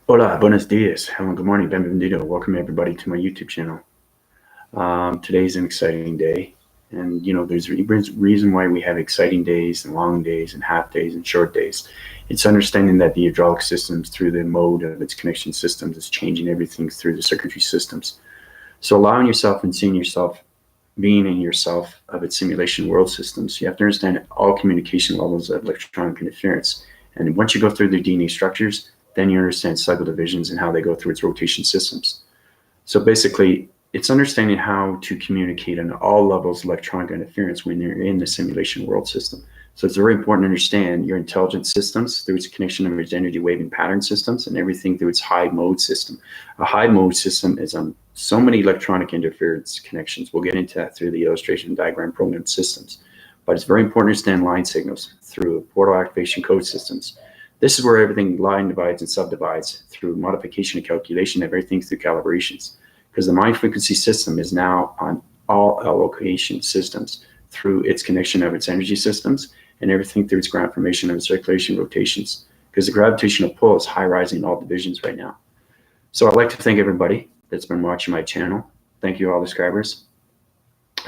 Hola, buenos dias. Hello, good morning, bienvenido. Welcome everybody to my YouTube channel. Today's an exciting day, and there's a reason why we have exciting days and long days and half days and short days. It's understanding that the hydraulic systems, through the mode of its connection systems, is changing everything through the circuitry systems. So allowing yourself and seeing yourself, being in yourself of its simulation world systems, you have to understand all communication levels of electronic interference. And once you go through the DNA structures, then you understand cycle divisions and how they go through its rotation systems. So basically, it's understanding how to communicate on all levels of electronic interference when you're in the simulation world system. So it's very important to understand your intelligent systems through its connection of its energy wave and pattern systems, and everything through its high mode system. A high mode system is on so many electronic interference connections. We'll get into that through the illustration diagram program systems. But it's very important to understand line signals through portal activation code systems. This is where everything line divides and subdivides through modification and calculation of everything through calibrations. Because the mind frequency system is now on all allocation systems through its connection of its energy systems and everything through its ground formation of its circulation rotations. Because the gravitational pull is high rising all divisions right now. So I'd like to thank everybody that's been watching my channel. Thank you all the subscribers.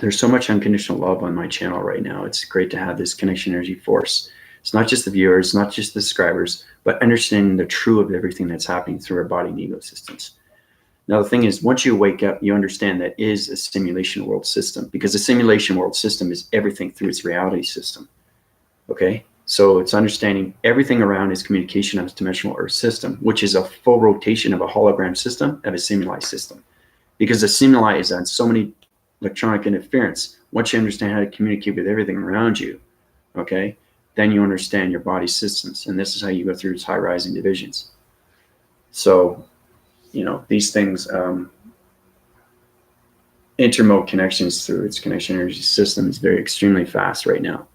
There's so much unconditional love on my channel right now. It's great to have this connection energy force. It's not just the viewers, not just the subscribers, but understanding the true of everything that's happening through our body and ego systems. Now, the thing is, once you wake up, you understand that is a simulation world system, because the simulation world system is everything through its reality system. Okay? So it's understanding everything around is communication of its dimensional Earth system, which is a full rotation of a hologram system of a simuli system. Because the simuli is on so many electronic interference. Once you understand how to communicate with everything around you, okay, then you understand your body systems. And this is how you go through its high rising divisions. So, these things, intermode connections through its connection energy system is very extremely fast right now.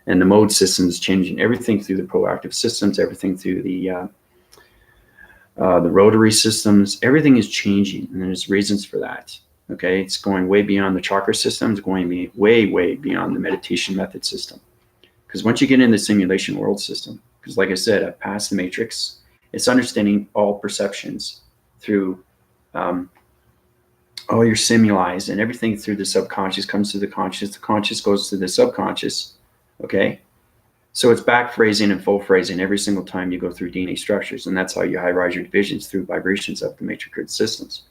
And the mode system is changing everything through the proactive systems, everything through the rotary systems, everything is changing. And there's reasons for that. Okay, it's going way beyond the chakra system, it's going way, way beyond the meditation method system. Because once you get in the simulation world system, because like I said, I've passed the matrix, it's understanding all perceptions through all your simuli, and everything through the subconscious comes to the conscious goes to the subconscious, okay? So it's back phrasing and full phrasing every single time you go through DNA structures, and that's how you high rise your divisions through vibrations of the matrix grid systems.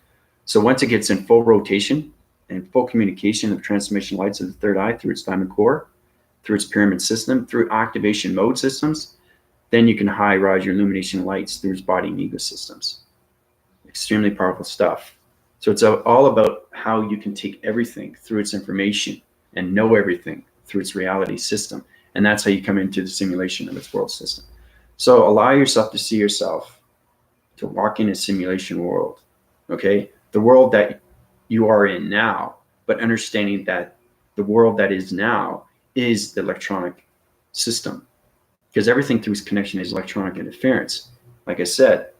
So once it gets in full rotation and full communication of transmission lights of the third eye through its diamond core, through its pyramid system, through activation mode systems, then you can high rise your illumination lights through its body and ego systems. Extremely powerful stuff. So it's all about how you can take everything through its information and know everything through its reality system. And that's how you come into the simulation of its world system. So allow yourself to see yourself, to walk in a simulation world, okay? The world that you are in now, but understanding that the world that is now is the electronic system, because everything through its connection is electronic interference. Like I said,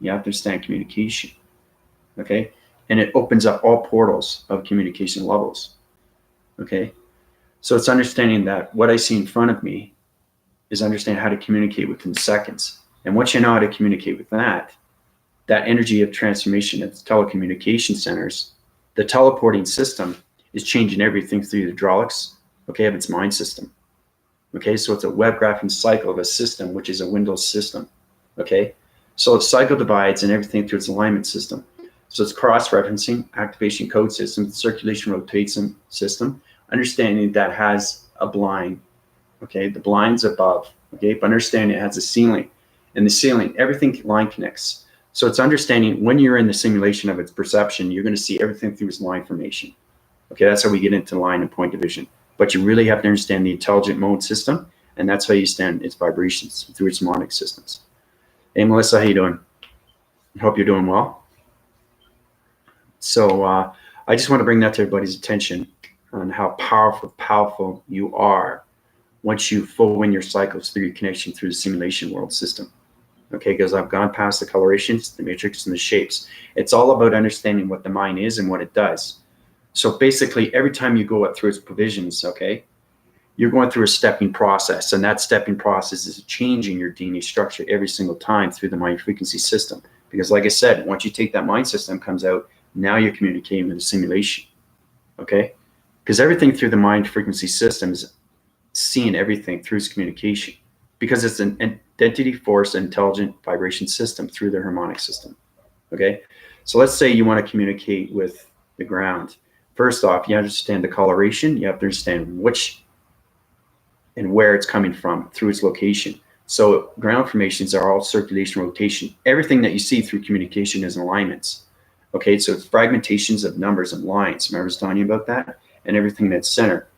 you have to understand communication, okay? And it opens up all portals of communication levels, okay? So it's understanding that what I see in front of me is understand how to communicate within seconds. And once you know how to communicate with that energy of transformation at the telecommunication centers, the teleporting system is changing everything through the hydraulics, okay, of its mind system. Okay, so it's a web graphing cycle of a system, which is a Windows system. Okay, so it's cycle divides and everything through its alignment system. So it's cross-referencing, activation code system, circulation rotation system, understanding that has a blind. Okay, the blind's above. Okay, but understanding it has a ceiling, and the ceiling, everything line connects. So it's understanding when you're in the simulation of its perception, you're going to see everything through its line formation. Okay, that's how we get into line and point division. But you really have to understand the intelligent mode system, and that's how you stand its vibrations through its mnemonic systems. Hey, Melissa, how you doing? I hope you're doing well. So I just want to bring that to everybody's attention on how powerful you are once you full win your cycles through your connection through the simulation world system. Okay, because I've gone past the colorations, the matrix, and the shapes. It's all about understanding what the mind is and what it does. So basically, every time you go up through its provisions, okay, you're going through a stepping process, and that stepping process is changing your DNA structure every single time through the mind frequency system. Because like I said, once you take that mind system comes out, now you're communicating with the simulation, okay? Because everything through the mind frequency system is seeing everything through its communication, because it's an identity force intelligent vibration system through the harmonic system, okay? So let's say you want to communicate with the ground. First off, you understand the coloration. You have to understand which and where it's coming from through its location. So ground formations are all circulation, rotation. Everything that you see through communication is alignments. Okay, so it's fragmentations of numbers and lines. Remember I was telling you about that? And everything that's center.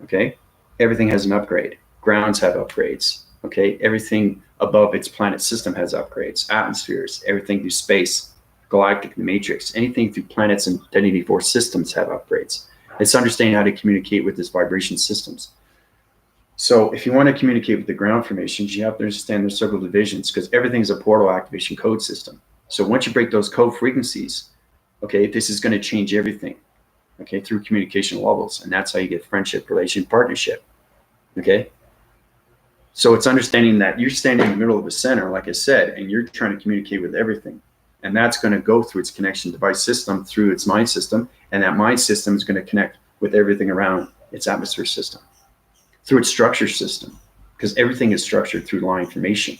Okay, everything has an upgrade. Grounds have upgrades. Okay, everything above its planet system has upgrades. Atmospheres, everything through space, galactic, the matrix, anything through planets and identity force systems have upgrades. It's understanding how to communicate with this vibration systems. So if you want to communicate with the ground formations, you have to understand their circle divisions, because everything is a portal activation code system. So once you break those code frequencies, okay, this is going to change everything, okay, through communication levels. And that's how you get friendship, relation, partnership, okay? So it's understanding that you're standing in the middle of the center, like I said, and you're trying to communicate with everything. And that's going to go through its connection device system, through its mind system. And that mind system is going to connect with everything around its atmosphere system, through its structure system, because everything is structured through line formation.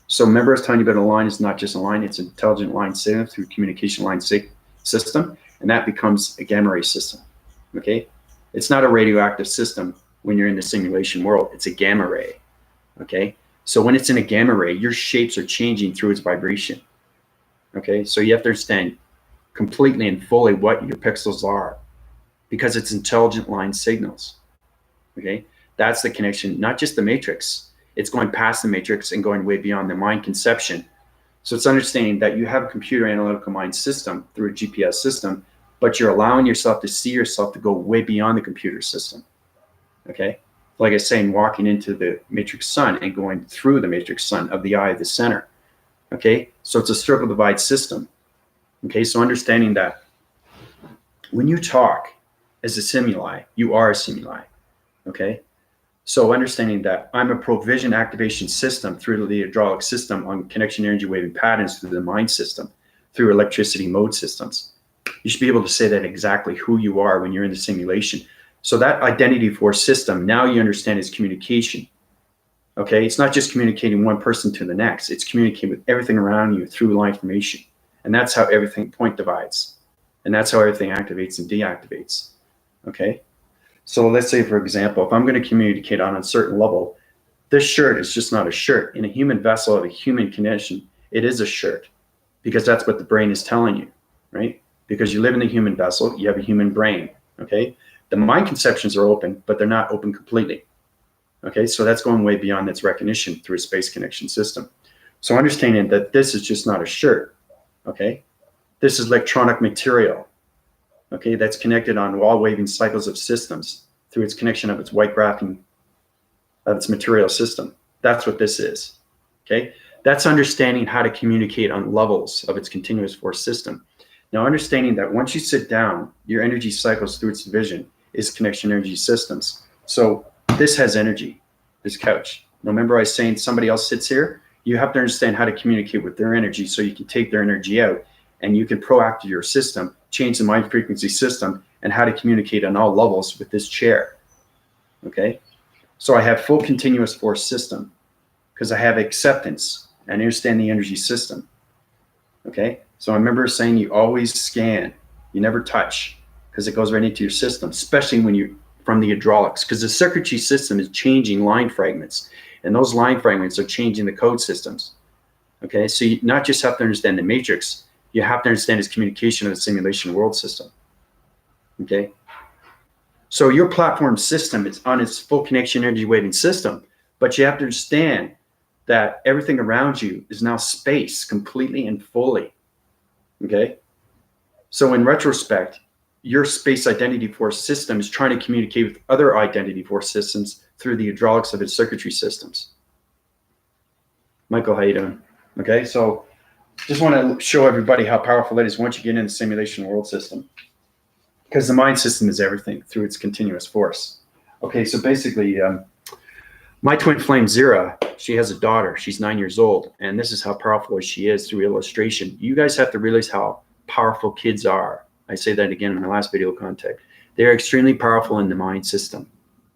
So remember I was telling you about a line is not just a line, it's an intelligent line signal through communication line system, and that becomes a gamma ray system, okay? It's not a radioactive system when you're in the simulation world, it's a gamma ray, okay? So when it's in a gamma ray, your shapes are changing through its vibration, okay? So you have to understand completely and fully what your pixels are, because it's intelligent line signals, okay? That's the connection, not just the matrix. It's going past the matrix and going way beyond the mind conception. So it's understanding that you have a computer analytical mind system through a GPS system, but you're allowing yourself to see yourself to go way beyond the computer system, okay? Like I was saying, walking into the matrix sun and going through the matrix sun of the eye of the center, okay? So it's a circle divide system, okay? So understanding that when you talk as a simuli, you are a simuli, okay? So understanding that I'm a provision activation system through the hydraulic system on connection energy waving patterns through the mind system, through electricity mode systems. You should be able to say that exactly who you are when you're in the simulation. So that identity force system, now you understand is communication. Okay, it's not just communicating one person to the next, it's communicating with everything around you through line formation. And that's how everything point divides. And that's how everything activates and deactivates. Okay. So let's say, for example, if I'm going to communicate on a certain level, this shirt is just not a shirt. In a human vessel of a human connection, it is a shirt, because that's what the brain is telling you, right? Because you live in the human vessel, you have a human brain, okay? The mind conceptions are open, but they're not open completely, okay? So that's going way beyond its recognition through a space connection system. So understanding that this is just not a shirt, okay? This is electronic material, okay, that's connected on wall waving cycles of systems through its connection of its white graphing of its material system. That's what this is, okay? That's understanding how to communicate on levels of its continuous force system. Now, understanding that once you sit down, your energy cycles through its division is connection energy systems. So this has energy, this couch. Now, remember I was saying somebody else sits here? You have to understand how to communicate with their energy so you can take their energy out, and you can proactive your system, change the mind frequency system, and how to communicate on all levels with this chair, okay? So I have full continuous force system because I have acceptance and understand the energy system, okay? So I remember saying you always scan, you never touch, because it goes right into your system, especially when you from the hydraulics, because the circuitry system is changing line fragments, and those line fragments are changing the code systems, okay? So you not just have to understand the matrix, you have to understand its communication of the simulation world system, okay? So your platform system is on its full connection energy waving system, but you have to understand that everything around you is now space completely and fully, okay? So in retrospect, your space identity force system is trying to communicate with other identity force systems through the hydraulics of its circuitry systems. Michael, how you doing? Okay, so just want to show everybody how powerful it is once you get in the simulation world system, because the mind system is everything through its continuous force. Okay, so basically, my twin flame Zira, She has a daughter. She's 9 years old. And this is how powerful she is through illustration. You guys have to realize how powerful kids are. I say that again in my last video content. They're extremely powerful in the mind system,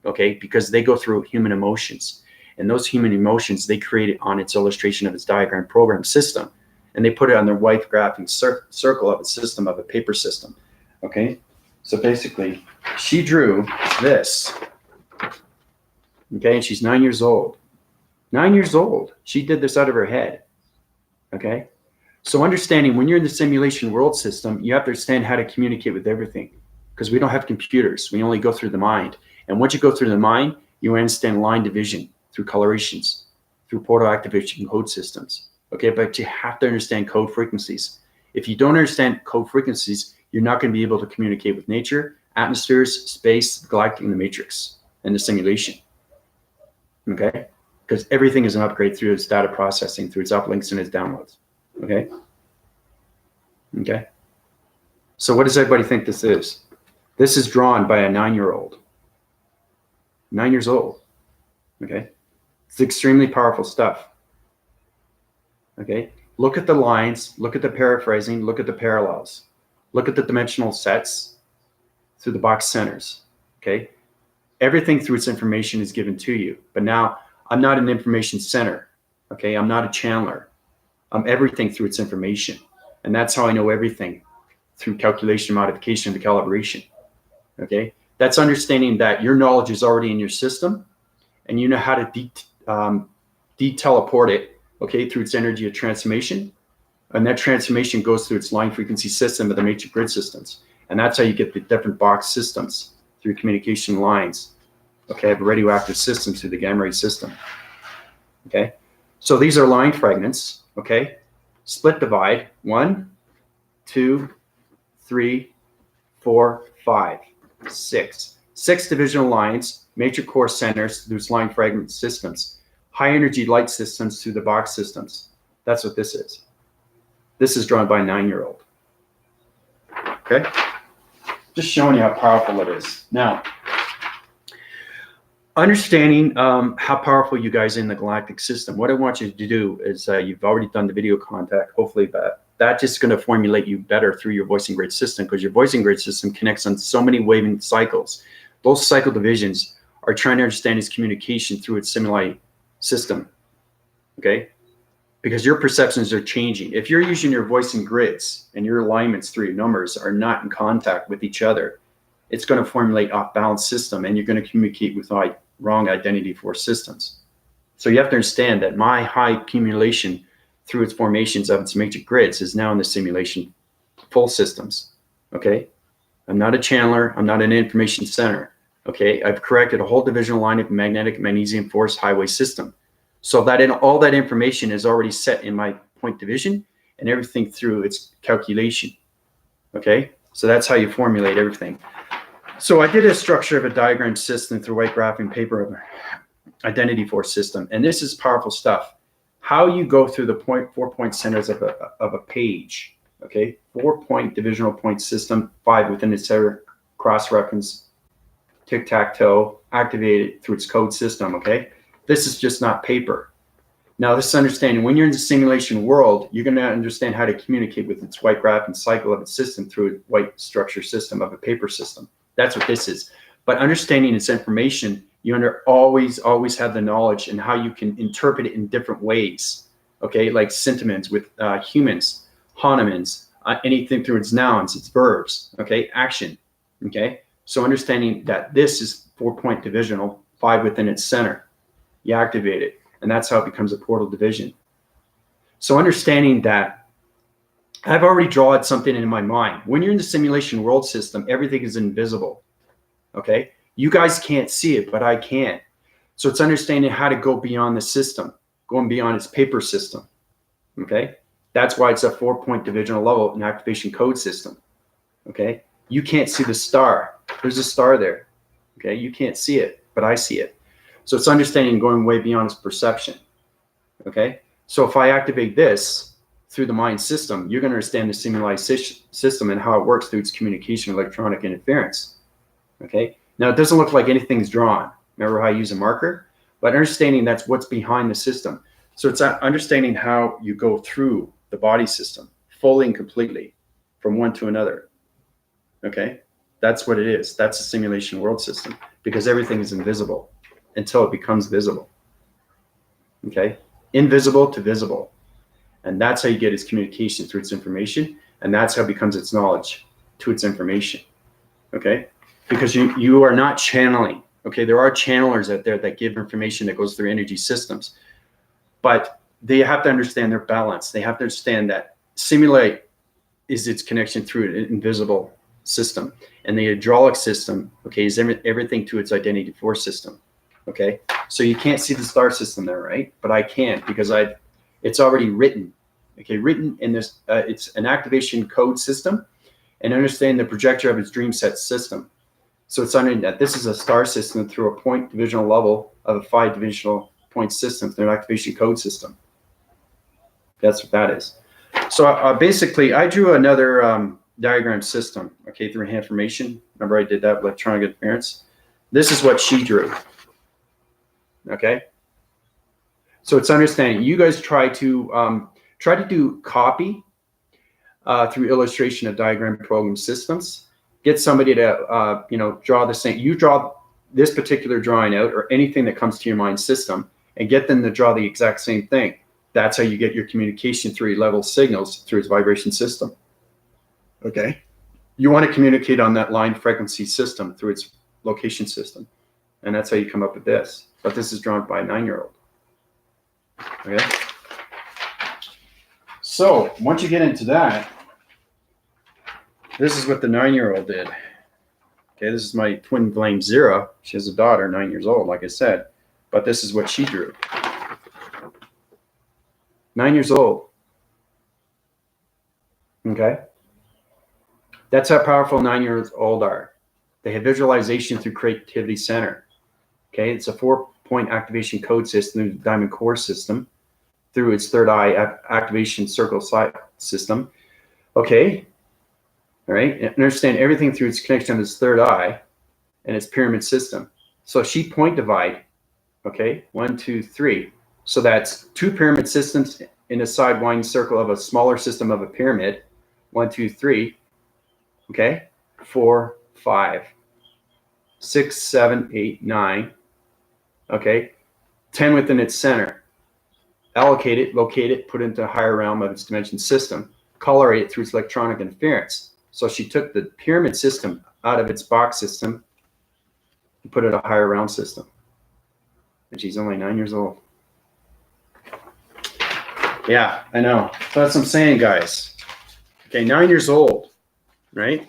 okay? Because they go through human emotions. And those human emotions, they create it on its illustration of its diagram program system. And they put it on their white graphing circle of a system, of a paper system, okay? So basically, she drew this, okay? And she's 9 years old. 9 years old. She did this out of her head, okay? So understanding when you're in the simulation world system, you have to understand how to communicate with everything, because we don't have computers. We only go through the mind. And once you go through the mind, you understand line division through colorations, through portal activation code systems, okay? But you have to understand code frequencies. If you don't understand code frequencies, you're not going to be able to communicate with nature, atmospheres, space, the galactic, and the matrix, and the simulation, okay? Because everything is an upgrade through its data processing, through its uplinks and its downloads, okay? Okay. So what does everybody think this is? This is drawn by a 9-year-old. 9 years old, okay? It's extremely powerful stuff, okay? Look at the lines, look at the paraphrasing, look at the parallels, look at the dimensional sets through the box centers, okay? Everything through its information is given to you. But now I'm not an information center, okay? I'm not a channeler. I'm everything through its information. And that's how I know everything, through calculation, modification, and the calibration, okay? That's understanding that your knowledge is already in your system and you know how to de-teleport it, okay, through its energy of transformation. And that transformation goes through its line frequency system of the matrix grid systems. And that's how you get the different box systems through communication lines, okay, of radioactive systems through the gamma ray system, okay? So these are line fragments, okay? Split divide, 1, 2, 3, 4, 5, 6. 6 divisional lines, matrix core centers through its line fragment systems, high energy light systems through the box systems. That's what this is. This is drawn by a 9-year-old, okay? Just showing you how powerful it is. Now, understanding how powerful you guys are in the galactic system, what I want you to do is you've already done the video contact, hopefully, but that's just going to formulate you better through your voicing grid system, because your voicing grid system connects on so many waving cycles. Those cycle divisions are trying to understand its communication through its simuli system, okay? Because your perceptions are changing. If you're using your voicing grids and your alignments through your numbers are not in contact with each other, it's going to formulate off-balance system, and you're going to communicate with wrong identity force systems. So you have to understand that my high accumulation through its formations of its matrix grids is now in the simulation full systems, okay? I'm not a channeler. I'm not an information center, okay? I've corrected a whole divisional line of magnetic magnesium force highway system. So that all that information is already set in my point division and everything through its calculation, okay? So that's how you formulate everything. So I did a structure of a diagram system through white graphing paper of identity force system. And this is powerful stuff. How you go through the 4-point centers of a page, okay? 4-point divisional point system, 5 within its cross-reference, tic-tac-toe, activated through its code system, okay? This is just not paper. Now, this is understanding when you're in the simulation world, you're going to understand how to communicate with its white graphing cycle of its system through a white structure system of a paper system. That's what this is. But understanding its information, you always have the knowledge and how you can interpret it in different ways, okay? Like sentiments with humans, homonyms, anything through its nouns, its verbs, okay? Action, okay? So understanding that this is 4-point divisional, 5 within its center. You activate it, and that's how it becomes a portal division. So understanding that I've already drawn something in my mind. When you're in the simulation world system, everything is invisible, okay? You guys can't see it, but I can. So it's understanding how to go beyond the system, going beyond its paper system, okay? That's why it's a 4-point divisional level and activation code system, okay? You can't see the star. There's a star there, okay? You can't see it, but I see it. So it's understanding going way beyond its perception, okay? So if I activate this through the mind system, you're going to understand the simuli system and how it works through its communication electronic interference, okay? Now, it doesn't look like anything's drawn. Remember how I use a marker? but understanding that's what's behind the system. So it's understanding how you go through the body system fully and completely from one to another. Okay, that's what it is. That's a simulation world system, because everything is invisible until it becomes visible. Okay, invisible to visible. And that's how you get its communication through its information. And that's how it becomes its knowledge to its information. Okay, because you are not channeling. Okay, there are channelers out there that give information that goes through energy systems, but they have to understand their balance. They have to understand that simulate is its connection through an invisible system, and the hydraulic system, okay, is everything to its identity force system. Okay, so you can't see the star system there, right? But I can, because it's already written. Okay, written in this. It's an activation code system, and understand the projector of its dream set system. So it's under that this is a star system through a point divisional level of a 5 divisional point system through an activation code system. That's what that is. So basically, I drew another diagram system, okay, through hand formation. Remember, I did that with electronic interference. This is what she drew. Okay. So it's understanding. You guys try to do copy through illustration of diagram program systems. Get somebody to draw the same. You draw this particular drawing out, or anything that comes to your mind system, and get them to draw the exact same thing. That's how you get your communication through level signals through its vibration system. Okay. You want to communicate on that line frequency system through its location system. And that's how you come up with this. But this is drawn by a 9-year-old. Okay. So once you get into that, this is what the 9-year-old did. Okay, this is my twin flame Zero. She has a daughter, 9 years old, like I said. But this is what she drew. 9 years old. Okay. That's how powerful 9-year-olds are. They have visualization through creativity center. Okay, it's a 4-point activation code system, the diamond core system, through its third eye activation circle system. Okay. All right. And understand everything through its connection to its third eye and its pyramid system. So she point divide. Okay. 1, 2, 3. So that's 2 pyramid systems in a side winding circle of a smaller system of a pyramid. 1, 2, 3. Okay. 4, 5, 6, 7, 8, 9. Okay. 10 within its center. Allocate it, locate it, put it into a higher realm of its dimension system. Colorate it through its electronic interference. So she took the pyramid system out of its box system and put it in a higher realm system. And she's only 9 years old. Yeah, I know. So that's what I'm saying, guys. Okay, 9 years old, right?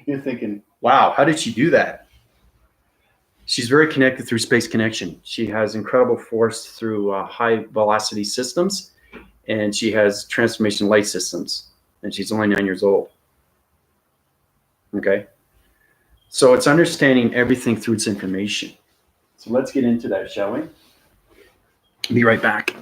You're thinking, wow, how did she do that? She's very connected through space connection. She has incredible force through high velocity systems, and she has transformation light systems, and she's only 9 years old. Okay. So it's understanding everything through its information. So let's get into that, shall we? Be right back.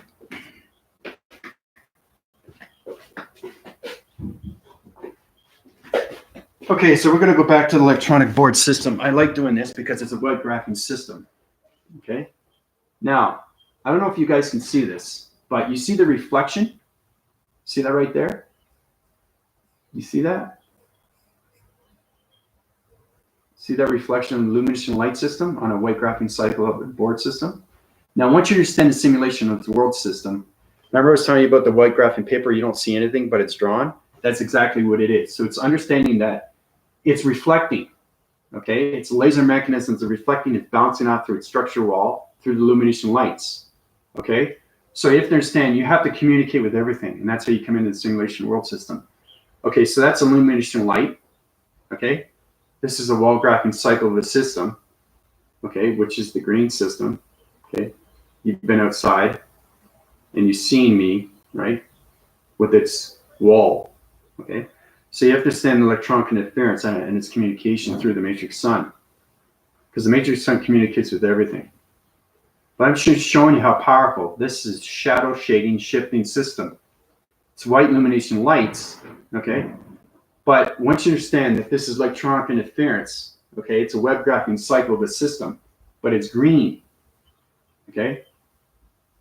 Okay, so we're going to go back to the electronic board system. I like doing this because it's a web graphing system. Okay. Now, I don't know if you guys can see this, but you see the reflection? See that right there? You see that? See that reflection of the illumination light system on a white graphing cycle of the board system? Now, once you understand the simulation of the world system, remember I was telling you about the white graphing paper, you don't see anything, but it's drawn? That's exactly what it is. So it's understanding that it's reflecting, okay? It's laser mechanisms of reflecting, it's bouncing off through its structure wall, through the illumination lights, okay? So you have to understand, you have to communicate with everything, and that's how you come into the simulation world system. Okay, so that's illumination light, okay? This is a wall graphing cycle of a system, okay, which is the green system, okay? You've been outside, and you've seen me, right, with its wall, okay? So you have to understand the electronic interference and its communication through the matrix sun, because the matrix sun communicates with everything. But I'm just showing you how powerful this is. Shadow shading shifting system. It's white illumination lights, okay? But once you understand that this is electronic interference, okay, it's a web graphing cycle of a system, but it's green. Okay?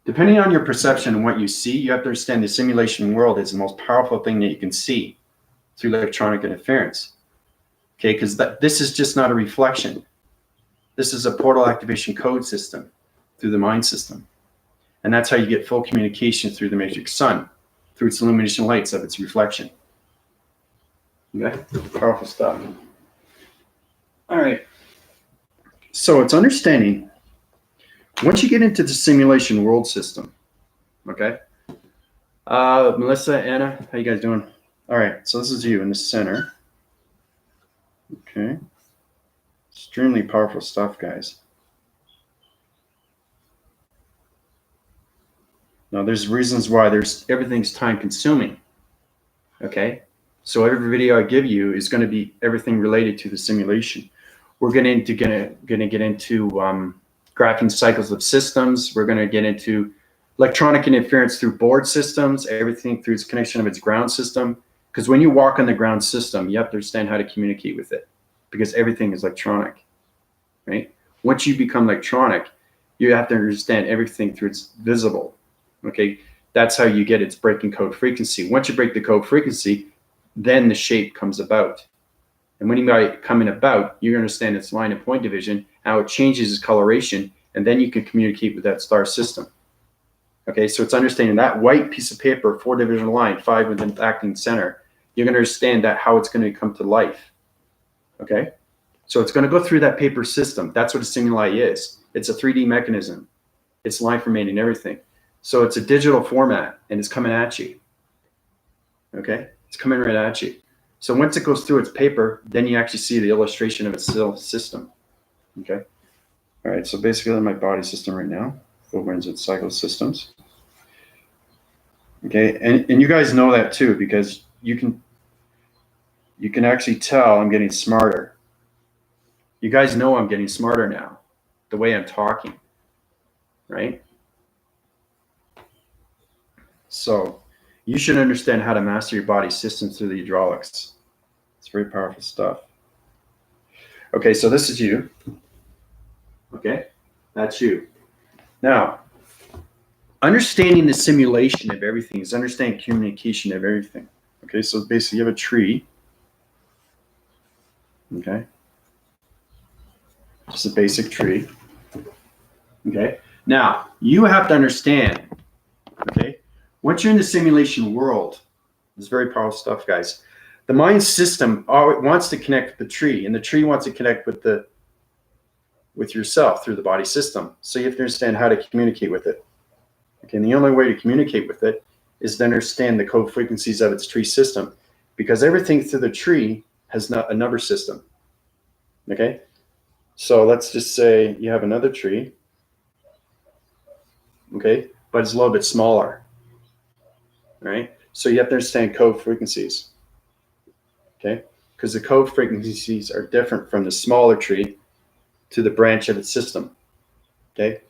Depending on your perception and what you see, you have to understand the simulation world is the most powerful thing that you can see through electronic interference. Okay, because this is just not a reflection. This is a portal activation code system through the mind system. And that's how you get full communication through the matrix sun, through its illumination lights of its reflection. Okay, powerful stuff. All right. So it's understanding, once you get into the simulation world system, okay? Melissa, Anna, how you guys doing? All right, so this is you in the center. Okay. Extremely powerful stuff, guys. Now, there's reasons why everything's time consuming. Okay. So every video I give you is going to be everything related to the simulation. We're going to get into graphing cycles of systems. We're going to get into electronic interference through board systems, everything through its connection of its ground system. Because when you walk on the ground system, you have to understand how to communicate with it, because everything is electronic, right? Once you become electronic, you have to understand everything through its visible. Okay, that's how you get its breaking code frequency. Once you break the code frequency, then the shape comes about. And when you come in about, you understand its line and point division, how it changes its coloration, and then you can communicate with that star system. Okay, so it's understanding that white piece of paper, 4-division line, 5 within the acting center. You're going to understand that how it's going to come to life. Okay, so it's going to go through that paper system. That's what a simuli is. It's a 3D mechanism. It's line formatting everything. So it's a digital format, and it's coming at you. Okay, it's coming right at you. So once it goes through its paper, then you actually see the illustration of its system. Okay. All right. So basically, in my body system right now, over into its cycle systems. Okay, and you guys know that too, because you can actually tell I'm getting smarter. You guys know I'm getting smarter now, the way I'm talking, right? So you should understand how to master your body systems through the hydraulics. It's very powerful stuff. Okay, so this is you. Okay, that's you. Now, understanding the simulation of everything is understanding communication of everything. Okay, so basically you have a tree. Okay, just a basic tree. Okay, now you have to understand, okay, once you're in the simulation world, it's very powerful stuff, guys. The mind system wants to connect with the tree, and the tree wants to connect with yourself through the body system. So you have to understand how to communicate with it. Okay, and the only way to communicate with it is to understand the code frequencies of its tree system, because everything through the tree has a number system. Okay, so let's just say you have another tree. Okay, but it's a little bit smaller. All right, so you have to understand code frequencies. Okay, because the code frequencies are different from the smaller tree to the branch of its system. Okay,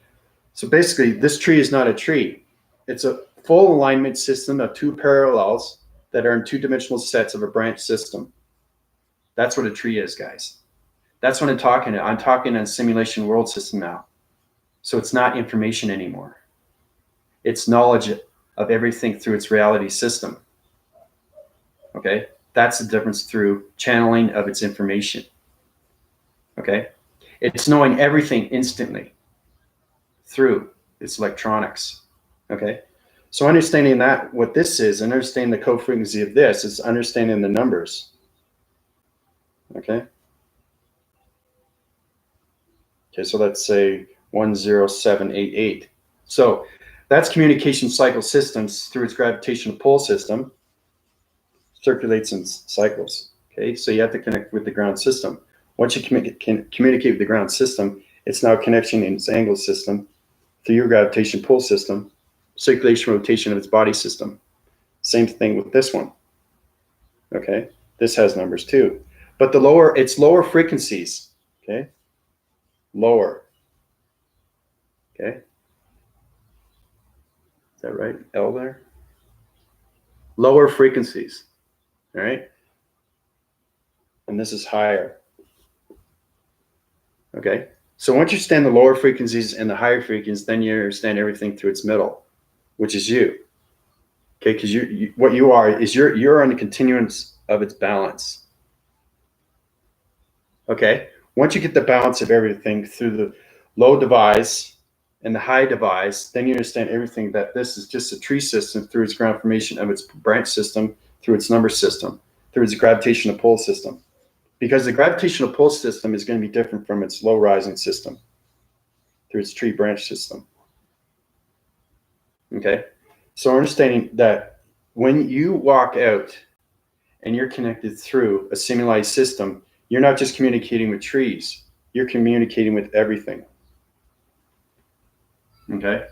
so basically this tree is not a tree. It's a full alignment system of two parallels that are in two-dimensional sets of a branch system. That's what a tree is, guys. That's what I'm talking about. I'm talking on simulation world system now. So it's not information anymore. It's knowledge of everything through its reality system. Okay, that's the difference through channeling of its information. Okay, it's knowing everything instantly through its electronics. Okay, so understanding that what this is, and understanding the code frequency of this is understanding the numbers. Okay. Okay, so let's say 10788. So that's communication cycle systems through its gravitational pull system, circulates in cycles. Okay, so you have to connect with the ground system. Once you can communicate with the ground system, it's now connection in its angle system through your gravitation pull system, circulation rotation of its body system. Same thing with this one. Okay, this has numbers too, but it's lower frequencies. Okay, lower. Okay, is that right? L there? Lower frequencies. All right, and this is higher. Okay, So once you understand the lower frequencies and the higher frequencies, then you understand everything through its middle, which is you. Okay, because what you are is you're on the continuance of its balance. Okay, once you get the balance of everything through the low device and the high device, then you understand everything, that this is just a tree system through its ground formation of its branch system, through its number system, through its gravitational pull system. Because the gravitational pull system is going to be different from its low rising system through its tree branch system. Okay, so understanding that when you walk out and you're connected through a simulated system, you're not just communicating with trees, you're communicating with everything. Okay,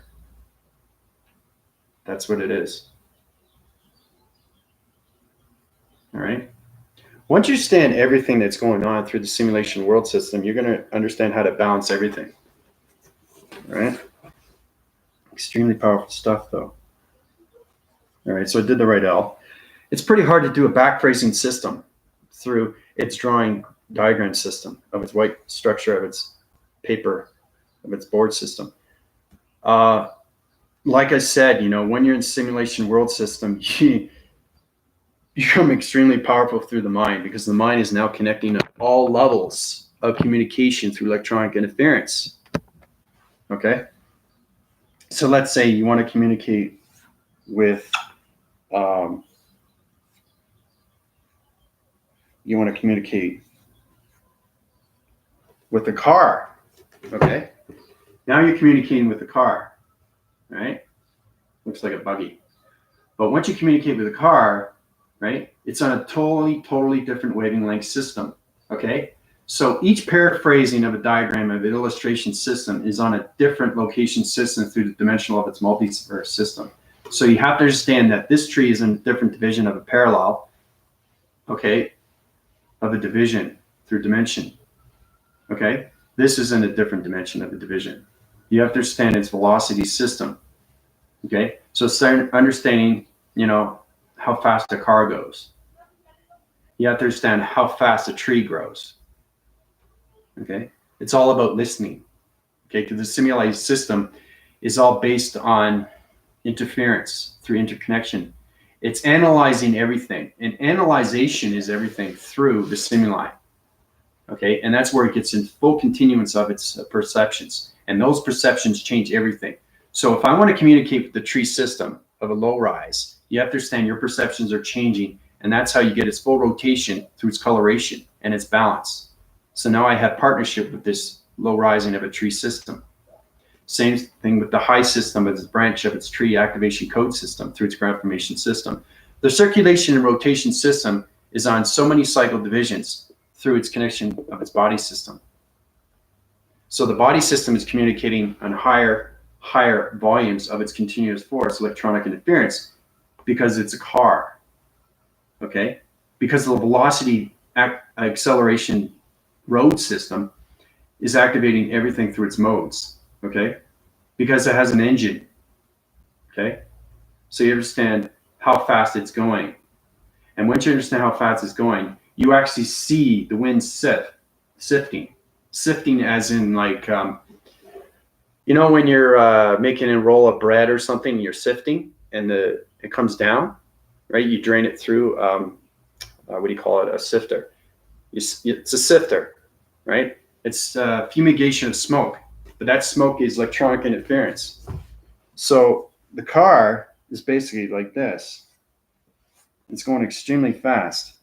that's what it is. All right. Once you understand everything that's going on through the simulation world system, you're going to understand how to balance everything. All right. Extremely powerful stuff, though. All right. So I did the right L. It's pretty hard to do a backphrasing system through its drawing diagram system of its white structure of its paper, of its board system. Like I said, when you're in simulation world system, you become extremely powerful through the mind, because the mind is now connecting at all levels of communication through electronic interference. Okay, so let's say you want to communicate with the car. Okay, now you're communicating with the car, right? Looks like a buggy. But once you communicate with the car, right, it's on a totally different wavelength system. Okay, so each paraphrasing of a diagram of an illustration system is on a different location system through the dimensional of its multiverse system. So you have to understand that this tree is in a different division of a parallel, okay, of a division through dimension. Okay, this is in a different dimension of a division. You have to understand its velocity system. Okay, so start understanding, how fast a car goes. You have to understand how fast a tree grows. Okay, it's all about listening. Okay, because the simulated system is all based on interference through interconnection. It's analyzing everything, and analyzation is everything through the stimuli. Okay, and that's where it gets in full continuance of its perceptions, and those perceptions change everything. So if I want to communicate with the tree system of a low rise, you have to understand your perceptions are changing, and that's how you get its full rotation through its coloration and its balance. So now I have partnership with this low rising of a tree system. Same thing with the high system of its branch of its tree activation code system through its ground formation system. The circulation and rotation system is on so many cycle divisions through its connection of its body system. So the body system is communicating on higher volumes of its continuous force electronic interference, because it's a car. Okay, because the velocity acceleration road system is activating everything through its modes. Okay, because it has an engine. Okay, so you understand how fast it's going, and once you understand how fast it's going, you actually see the wind sifting as in like when you're making a roll of bread or something, and you're sifting and it comes down, right? You drain it through what do you call it? A sifter. It's a sifter, right? It's fumigation of smoke, but that smoke is electronic interference. So the car is basically like this. It's going extremely fast.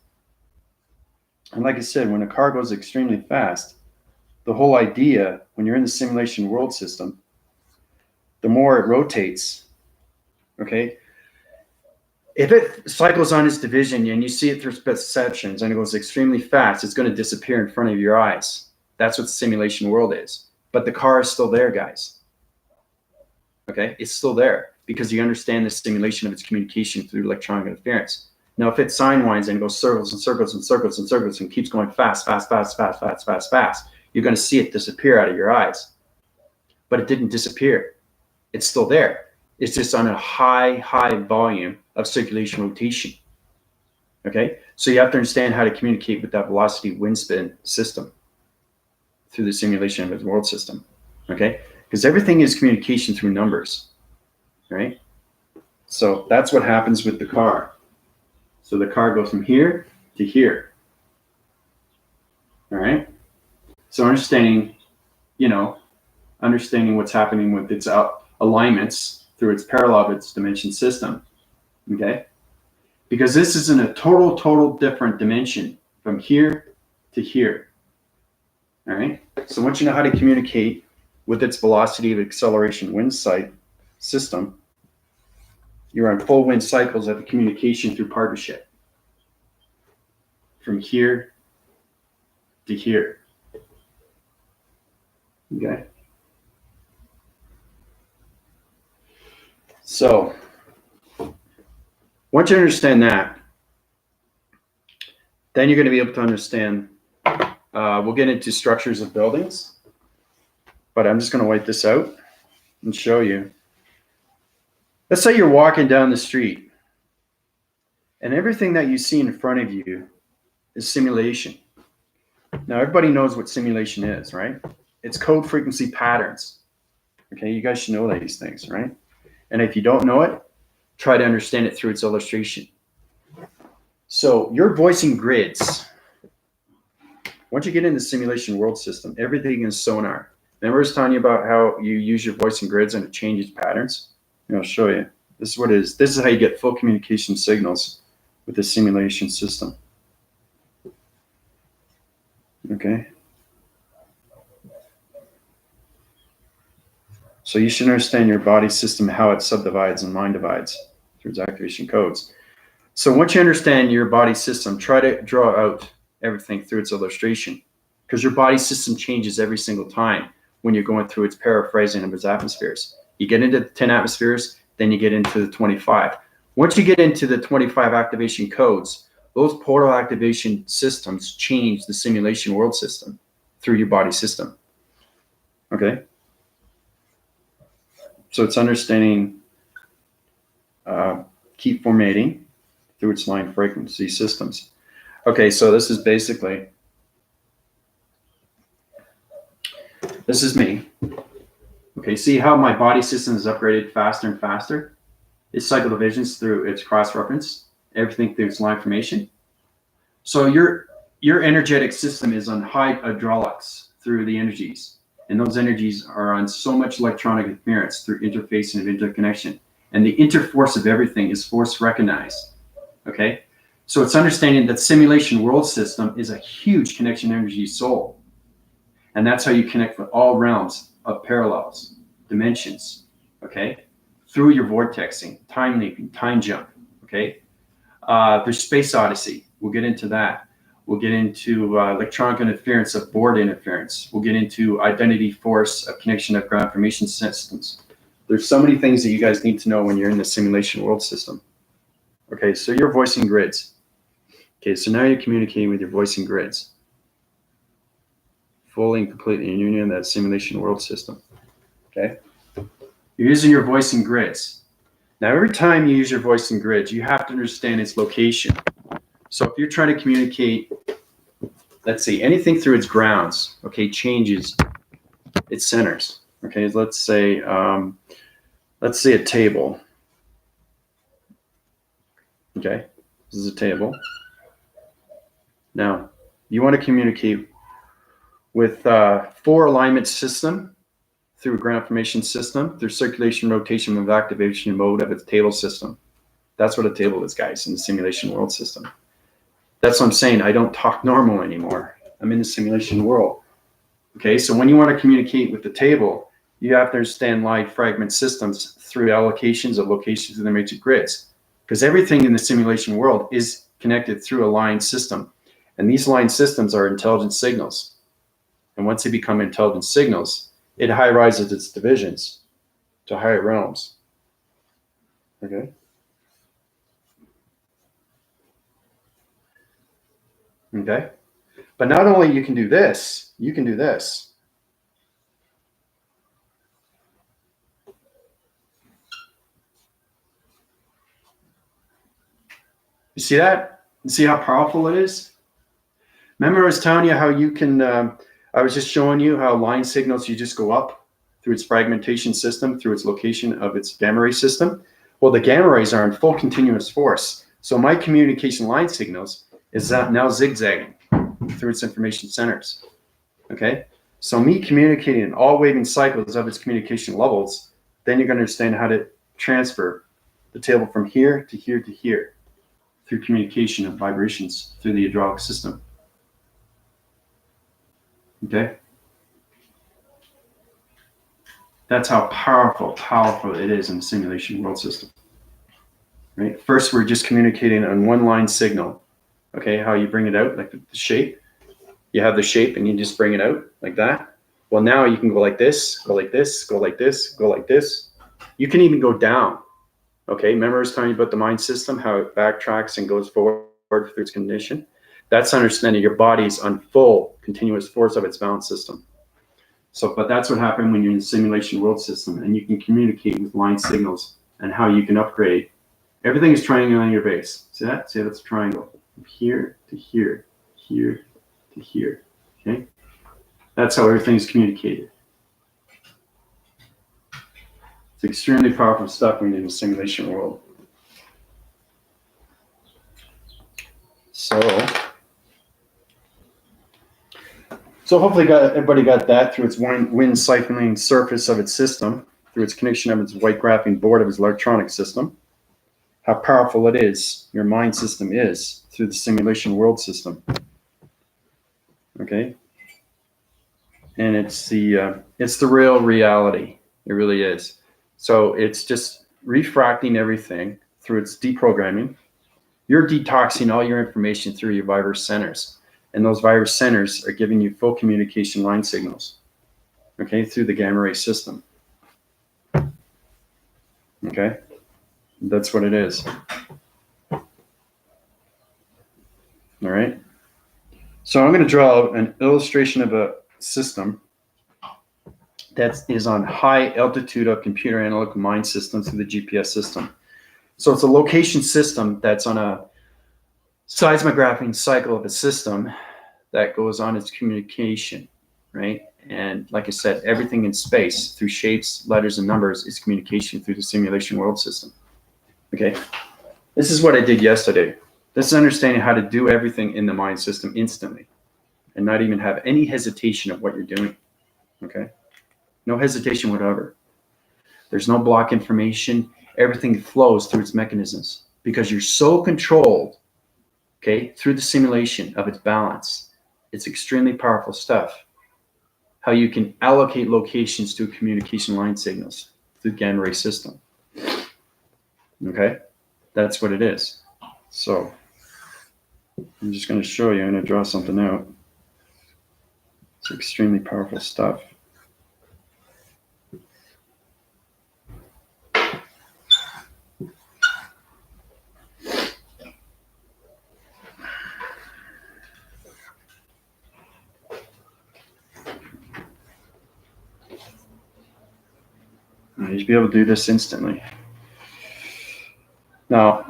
And like I said, when a car goes extremely fast, the whole idea, when you're in the simulation world system, the more it rotates, okay? If it cycles on its division and you see it through perceptions and it goes extremely fast, it's going to disappear in front of your eyes. That's what the simulation world is. But the car is still there, guys. Okay? It's still there because you understand the simulation of its communication through electronic interference. Now, if it sine winds and goes circles and circles and circles and circles and keeps going fast, you're going to see it disappear out of your eyes. But it didn't disappear. It's still there. It's just on a high volume of circulation rotation. Okay? So you have to understand how to communicate with that velocity wind spin system. through the simulation of its world system. Okay, because everything is communication through numbers, right? So that's what happens with the car. So the car goes from here to here. All right. So understanding what's happening with its alignments through its parallel of its dimension system. Okay. Because this is in a total different dimension from here to here. All right. So once you know how to communicate with its velocity of acceleration wind sight system, you're on full wind cycles of communication through partnership. From here to here. Okay. So once you understand that, then you're going to be able to understand, we'll get into structures of buildings, but I'm just going to wipe this out and show you. Let's say you're walking down the street and everything that you see in front of you is simulation. Now, everybody knows what simulation is, right? It's code frequency patterns. Okay, you guys should know these things, right? And if you don't know it, try to understand it through its illustration. So you're voicing grids. Once you get in the simulation world system, everything is sonar. Remember I was telling you about how you use your voicing grids and it changes patterns? I'll show you. This is what it is. This is how you get full communication signals with the simulation system. Okay. So you should understand your body system, how it subdivides and mind divides through its activation codes. So once you understand your body system, try to draw out everything through its illustration, because your body system changes every single time when you're going through its paraphrasing of its atmospheres. You get into the 10 atmospheres, then you get into the 25. Once you get into the 25 activation codes, those portal activation systems change the simulation world system through your body system. Okay? So it's understanding key formatting through its line frequency systems. Okay, so this is basically, this is me. Okay, see how my body system is upgraded faster and faster? Its cycle divisions through its cross-reference, everything through its line formation. So your energetic system is on high hydraulics through the energies. And those energies are on so much electronic interference through interfacing of interconnection. And the interforce of everything is force recognized. Okay? So it's understanding that simulation world system is a huge connection energy soul. And that's how you connect with all realms of parallels, dimensions, okay? Through your vortexing, time leaping, time jump, okay? There's space odyssey. We'll get into that. We'll get into electronic interference of board interference. We'll get into identity force of connection of ground formation systems. There's so many things that you guys need to know when you're in the simulation world system. Okay, so you're voicing grids. Okay, so now you're communicating with your voicing grids. Fully and completely in union that simulation world system. Okay? You're using your voicing grids. Now, every time you use your voicing grids, you have to understand its location. So if you're trying to communicate, let's say anything through its grounds, okay, changes its centers. Okay, let's say a table. Okay, this is a table. Now, you want to communicate with 4 alignment system through a ground formation system, through circulation, rotation, and activation mode of its table system. That's what a table is, guys, in the simulation world system. That's what I'm saying. I don't talk normal anymore. I'm in the simulation world. Okay, so when you want to communicate with the table, you have to understand line fragment systems through allocations of locations in the matrix grids, because everything in the simulation world is connected through a line system. And these line systems are intelligent signals. And once they become intelligent signals, it high rises its divisions to higher realms. Okay? Okay? But not only you can do this, you can do this. You see that? You see how powerful it is? Remember I was telling you how you can, I was just showing you how line signals, you just go up through its fragmentation system, through its location of its gamma ray system. Well, the gamma rays are in full continuous force. So my communication line signals is now zigzagging through its information centers. Okay? So me communicating in all waving cycles of its communication levels, then you're going to understand how to transfer the table from here to here to here through communication of vibrations through the hydraulic system. Okay? That's how powerful it is in the simulation world system. Right? First, we're just communicating on one line signal. Okay, how you bring it out, like the shape. You have the shape and you just bring it out like that. Well, now you can go like this, go like this, go like this, go like this. You can even go down. Okay, remember I was telling you about the mind system, how it backtracks and goes forward through its condition? That's understanding your body's on full continuous force of its balance system. So, but that's what happened when you're in the simulation world system, and you can communicate with line signals and how you can upgrade. Everything is triangle on your base. See that? See, that's a triangle. From here to here, here to here. Okay? That's how everything is communicated. It's extremely powerful stuff when you're in the simulation world. So hopefully everybody got that through its wind siphoning surface of its system, through its connection of its white graphene board of its electronic system. How powerful it is, your mind system is, through the simulation world system. Okay? And it's the real reality. It really is. So it's just refracting everything through its deprogramming. You're detoxing all your information through your virus centers. And those virus centers are giving you full communication line signals, okay, through the gamma ray system. Okay? That's what it is. All right? So I'm going to draw an illustration of a system that is on high altitude of computer analytical mind system through the GPS system. So it's a location system that's on a seismographing cycle of a system that goes on its communication, right? And like I said, everything in space through shapes, letters, and numbers is communication through the simulation world system. Okay, this is what I did yesterday. This is understanding how to do everything in the mind system instantly and not even have any hesitation of what you're doing. Okay, no hesitation whatever. There's no block information. Everything flows through its mechanisms because you're so controlled, okay, through the simulation of its balance. It's extremely powerful stuff. How you can allocate locations to communication line signals through the gamma ray system. Okay, that's what it is. So I'm just going to show you. I'm going to draw something out. It's extremely powerful stuff. You should be able to do this instantly. Now,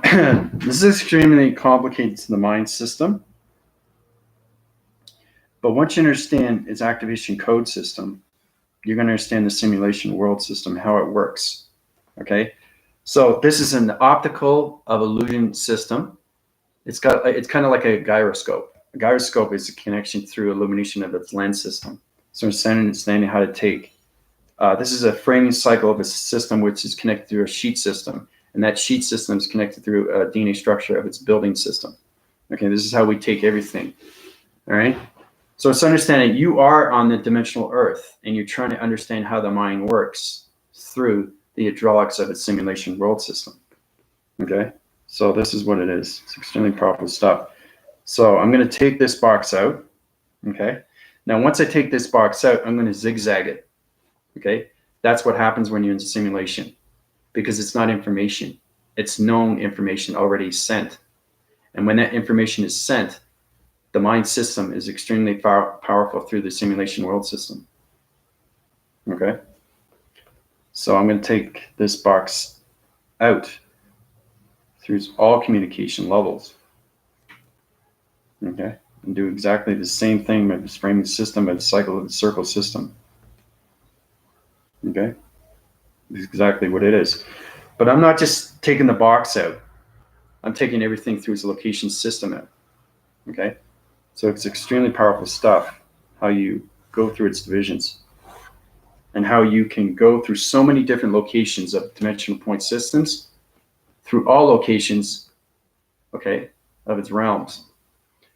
this is extremely complicated to the mind system. But once you understand its activation code system, you're going to understand the simulation world system, how it works. Okay? So this is an optical of illusion system. It's kind of like a gyroscope. A gyroscope is a connection through illumination of its lens system. So understanding how to take. This is a framing cycle of a system which is connected through a sheet system. And that sheet system is connected through a DNA structure of its building system. Okay, this is how we take everything. All right? So it's understanding you are on the dimensional Earth, and you're trying to understand how the mind works through the hydraulics of its simulation world system. Okay? So this is what it is. It's extremely powerful stuff. So I'm going to take this box out. Okay? Now, once I take this box out, I'm going to zigzag it. Okay? That's what happens when you're in simulation. Because it's not information. It's known information already sent. And when that information is sent, the mind system is extremely powerful through the simulation world system. Okay? So I'm going to take this box out through all communication levels. Okay? and do exactly the same thing by this framing system, by the cycle of the circle system. Okay? This is exactly what it is. But I'm not just taking the box out. I'm taking everything through its location system out. Okay? So it's extremely powerful stuff, how you go through its divisions and how you can go through so many different locations of dimensional point systems through all locations, okay, of its realms.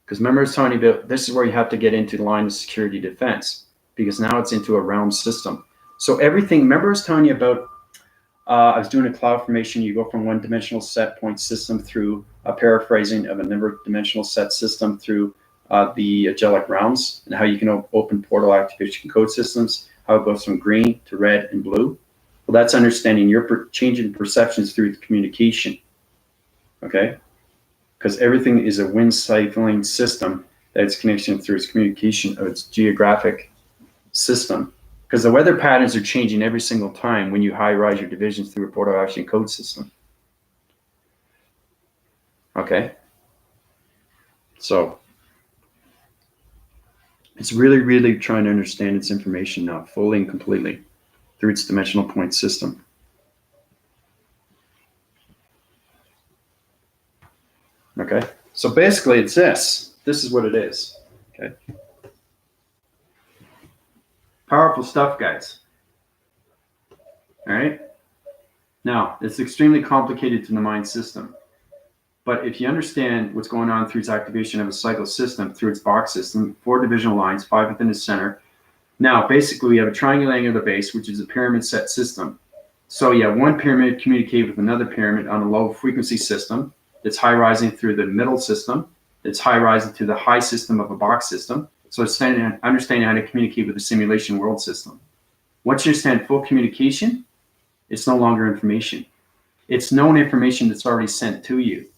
Because remember I was telling you about, this is where you have to get into the line of security defense, because now it's into a realm system. So everything, remember I was telling you about, I was doing a cloud formation, you go from one dimensional set point system through a paraphrasing of a number dimensional set system through the angelic realms, and how you can open portal activation code systems, how it goes from green to red and blue. Well, that's understanding your changing perceptions through the communication, okay? Because everything is a wind cycling system that's connection through its communication of its geographic system. Because the weather patterns are changing every single time when you high-rise your divisions through a portal action code system. Okay? So it's really, really trying to understand its information now, fully and completely, through its dimensional point system. Okay? So basically it's this. This is what it is. Okay? Powerful stuff, guys. All right? Now, it's extremely complicated to the mind system. But if you understand what's going on through its activation of a cycle system, through its box system, 4 divisional lines, 5 within the center. Now, basically, we have a triangle angular base, which is a pyramid set system. So you have one pyramid communicate with another pyramid on a low frequency system that's high rising through the middle system, that's high rising to the high system of a box system. So it's understanding how to communicate with the simulation world system. Once you understand full communication, it's no longer information. It's known information that's already sent to you,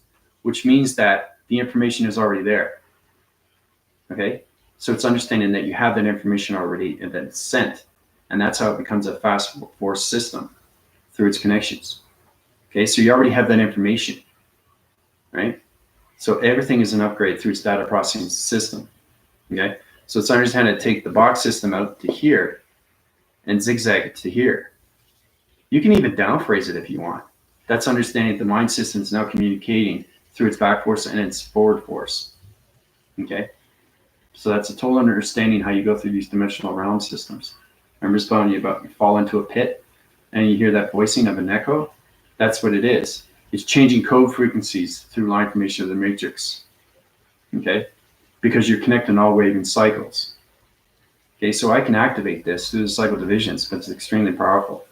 which means that the information is already there. Okay? So it's understanding that you have that information already and that it's sent. And that's how it becomes a fast force system, through its connections. Okay? So you already have that information, right? So everything is an upgrade through its data processing system. Okay? So it's understanding how to take the box system out to here and zigzag it to here. You can even downphrase it if you want. That's understanding the mind system is now communicating through its back force and its forward force. Okay? So that's a total understanding how you go through these dimensional realm systems. Remember telling you about you fall into a pit and you hear that voicing of an echo? That's what it is. It's changing code frequencies through line formation of the matrix. Okay? Because you're connecting all waving cycles. Okay, so I can activate this through the cycle divisions, but it's extremely powerful.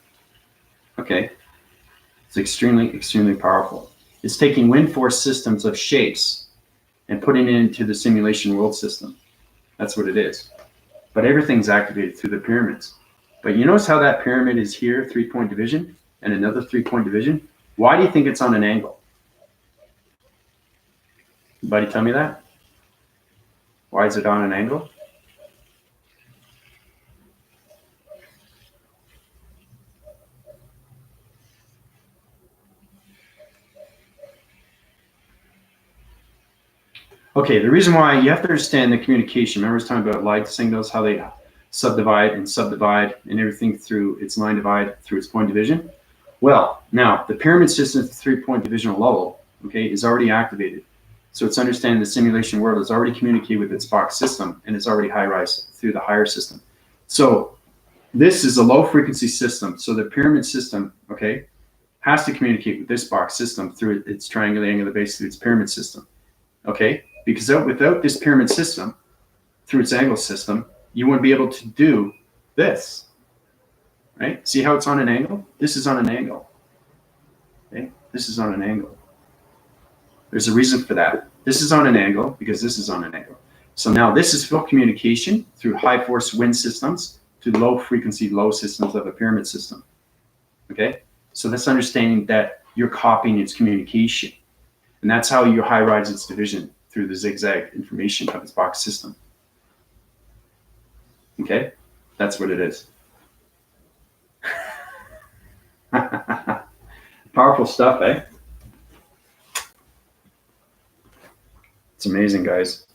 Okay? It's extremely, extremely powerful. It's taking wind force systems of shapes and putting it into the simulation world system. That's what it is. But everything's activated through the pyramids. But you notice how that pyramid is here, 3-point division, and another 3-point division? Why do you think it's on an angle? Anybody tell me that? Why is it on an angle? Okay, the reason why, you have to understand the communication. Remember I was talking about light signals, how they subdivide and everything through its line divide, through its point division? Well, now, the pyramid system at the 3-point divisional level, okay, is already activated. So it's understanding the simulation world is already communicated with its box system, and it's already high-rise through the higher system. So this is a low-frequency system. So the pyramid system, okay, has to communicate with this box system through its triangular angular base, through its pyramid system, okay? Because without this pyramid system, through its angle system, you wouldn't be able to do this, right? See how it's on an angle? This is on an angle, okay? This is on an angle. There's a reason for that. This is on an angle because this is on an angle. So now this is full communication through high force wind systems to low frequency low systems of a pyramid system, okay? So that's understanding that you're copying its communication. And that's how you high rise its division, through the zigzag information of its box system. Okay? That's what it is. Powerful stuff, eh? It's amazing, guys.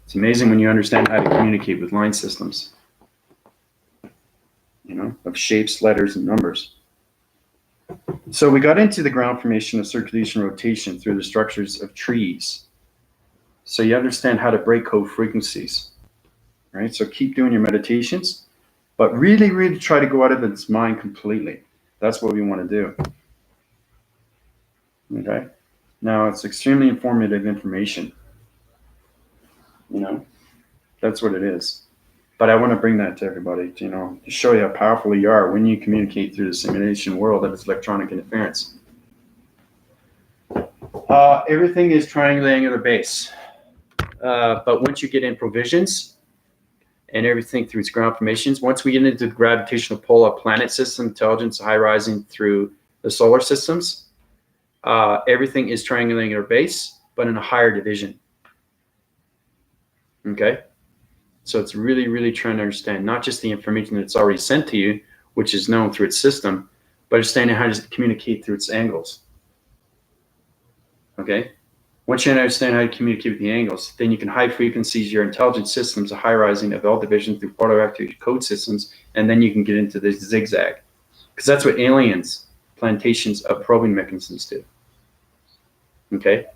It's amazing when you understand how to communicate with line systems, of shapes, letters, and numbers. So we got into the ground formation of circulation rotation through the structures of trees. So you understand how to break code frequencies, right? So keep doing your meditations, but really, really try to go out of its mind completely. That's what we want to do. Okay? Now, it's extremely informative information. That's what it is. But I want to bring that to everybody, to show you how powerful you are when you communicate through the simulation world of its electronic interference. Everything is triangular base. But once you get in provisions and everything through its ground formations, once we get into the gravitational pull of planet system, intelligence, high rising through the solar systems, everything is triangular base, but in a higher division. Okay? So it's really, really trying to understand not just the information that's already sent to you, which is known through its system, but understanding how to communicate through its angles. Okay? Once you understand how to communicate with the angles, then you can high frequencies your intelligence systems, a high rising of L division through photoactive code systems, and then you can get into the zigzag. Because that's what aliens, plantations of probing mechanisms do. Okay?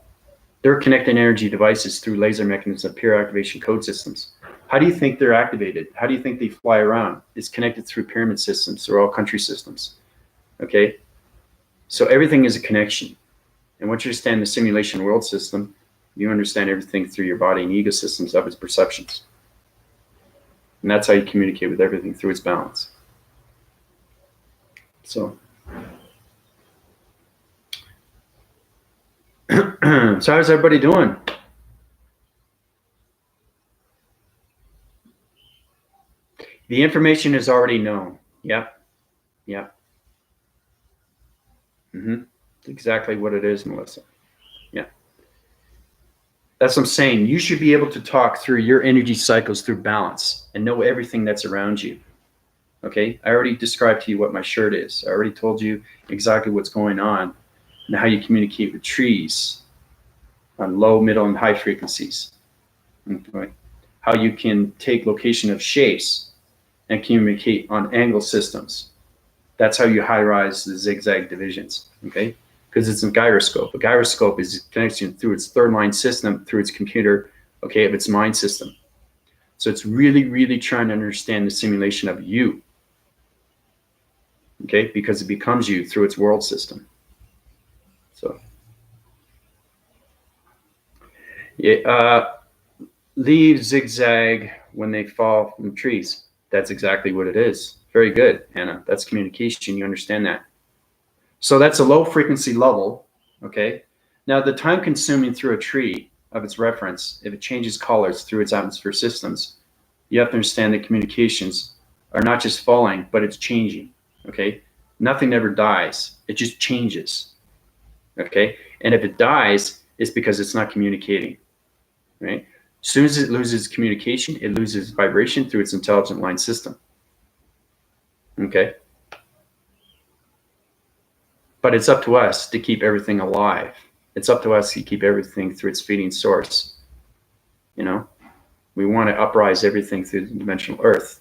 They're connecting energy devices through laser mechanisms of pure activation code systems. How do you think they're activated? How do you think they fly around? It's connected through pyramid systems or all country systems. Okay? So everything is a connection. And once you understand the simulation world system, you understand everything through your body and ego systems of its perceptions. And that's how you communicate with everything, through its balance. So, so how's everybody doing? The information is already known. Yep. Yep. Exactly what it is, Melissa. Yeah. That's what I'm saying. You should be able to talk through your energy cycles through balance and know everything that's around you. Okay? I already described to you what my shirt is. I already told you exactly what's going on and how you communicate with trees on low, middle, and high frequencies. Okay? How you can take location of shapes and communicate on angle systems. That's how you high rise the zigzag divisions. Okay? Because it's a gyroscope. A gyroscope is connection through its third line system, through its computer, okay, of its mind system. So it's really, really trying to understand the simulation of you, okay, because it becomes you through its world system. So, yeah, leaves zigzag when they fall from trees. That's exactly what it is. Very good, Anna. That's communication. You understand that. So that's a low frequency level, okay? Now the time consuming through a tree of its reference, if it changes colors through its atmosphere systems, you have to understand that communications are not just falling, but it's changing, okay? Nothing ever dies, it just changes, okay? And if it dies, it's because it's not communicating, right? As soon as it loses communication, it loses vibration through its intelligent line system, okay? But it's up to us to keep everything alive. It's up to us to keep everything through its feeding source. We want to uprise everything through the dimensional earth.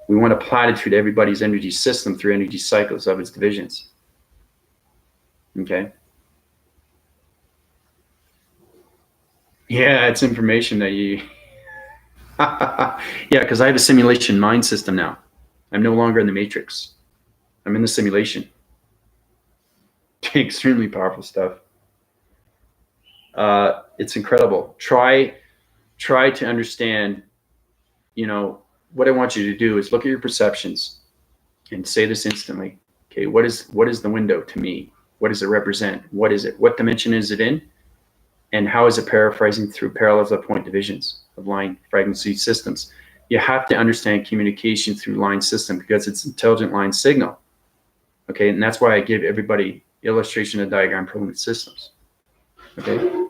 We want to platitude everybody's energy system through energy cycles of its divisions. Okay? Yeah, it's information that you... Yeah, because I have a simulation mind system now. I'm no longer in the matrix. I'm in the simulation. Extremely powerful stuff. It's incredible. Try to understand, what I want you to do is look at your perceptions and say this instantly. Okay, what is the window to me? What does it represent? What is it? What dimension is it in? And how is it paraphrasing through parallels of point divisions of line frequency systems? You have to understand communication through line system because it's intelligent line signal. Okay, and that's why I give everybody illustration of diagram permanent systems. Okay.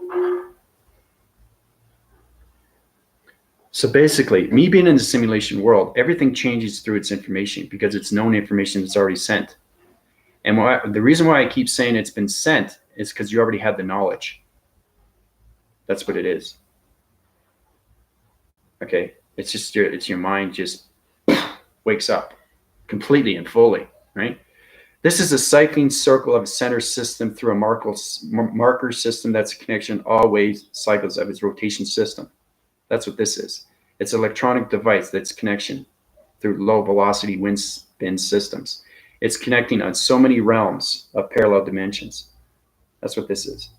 So basically, me being in the simulation world, everything changes through its information because it's known information that's already sent. And the reason why I keep saying it's been sent is because you already have the knowledge. That's what it is. Okay, it's your mind just wakes up completely and fully, right? This is a cycling circle of a center system through a marker system that's a connection all ways cycles of its rotation system. That's what this is. It's an electronic device that's connection through low velocity wind spin systems. It's connecting on so many realms of parallel dimensions. That's what this is.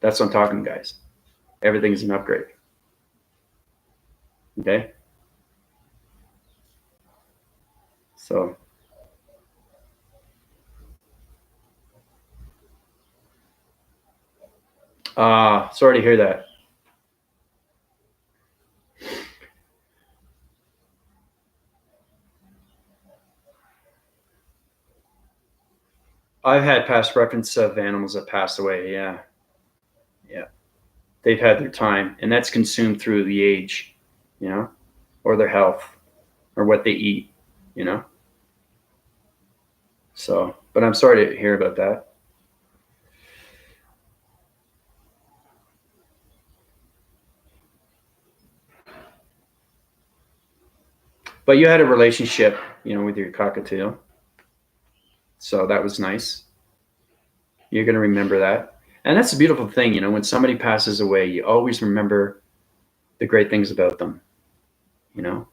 That's what I'm talking, guys. Everything is an upgrade. Okay? So, sorry to hear that. I've had past reference of animals that passed away. Yeah. Yeah. They've had their time, and that's consumed through the age, you know, or their health, or what they eat, you know. So, but I'm sorry to hear about that. But you had a relationship, with your cockatiel. So that was nice. You're going to remember that. And that's a beautiful thing, when somebody passes away, you always remember the great things about them, you know.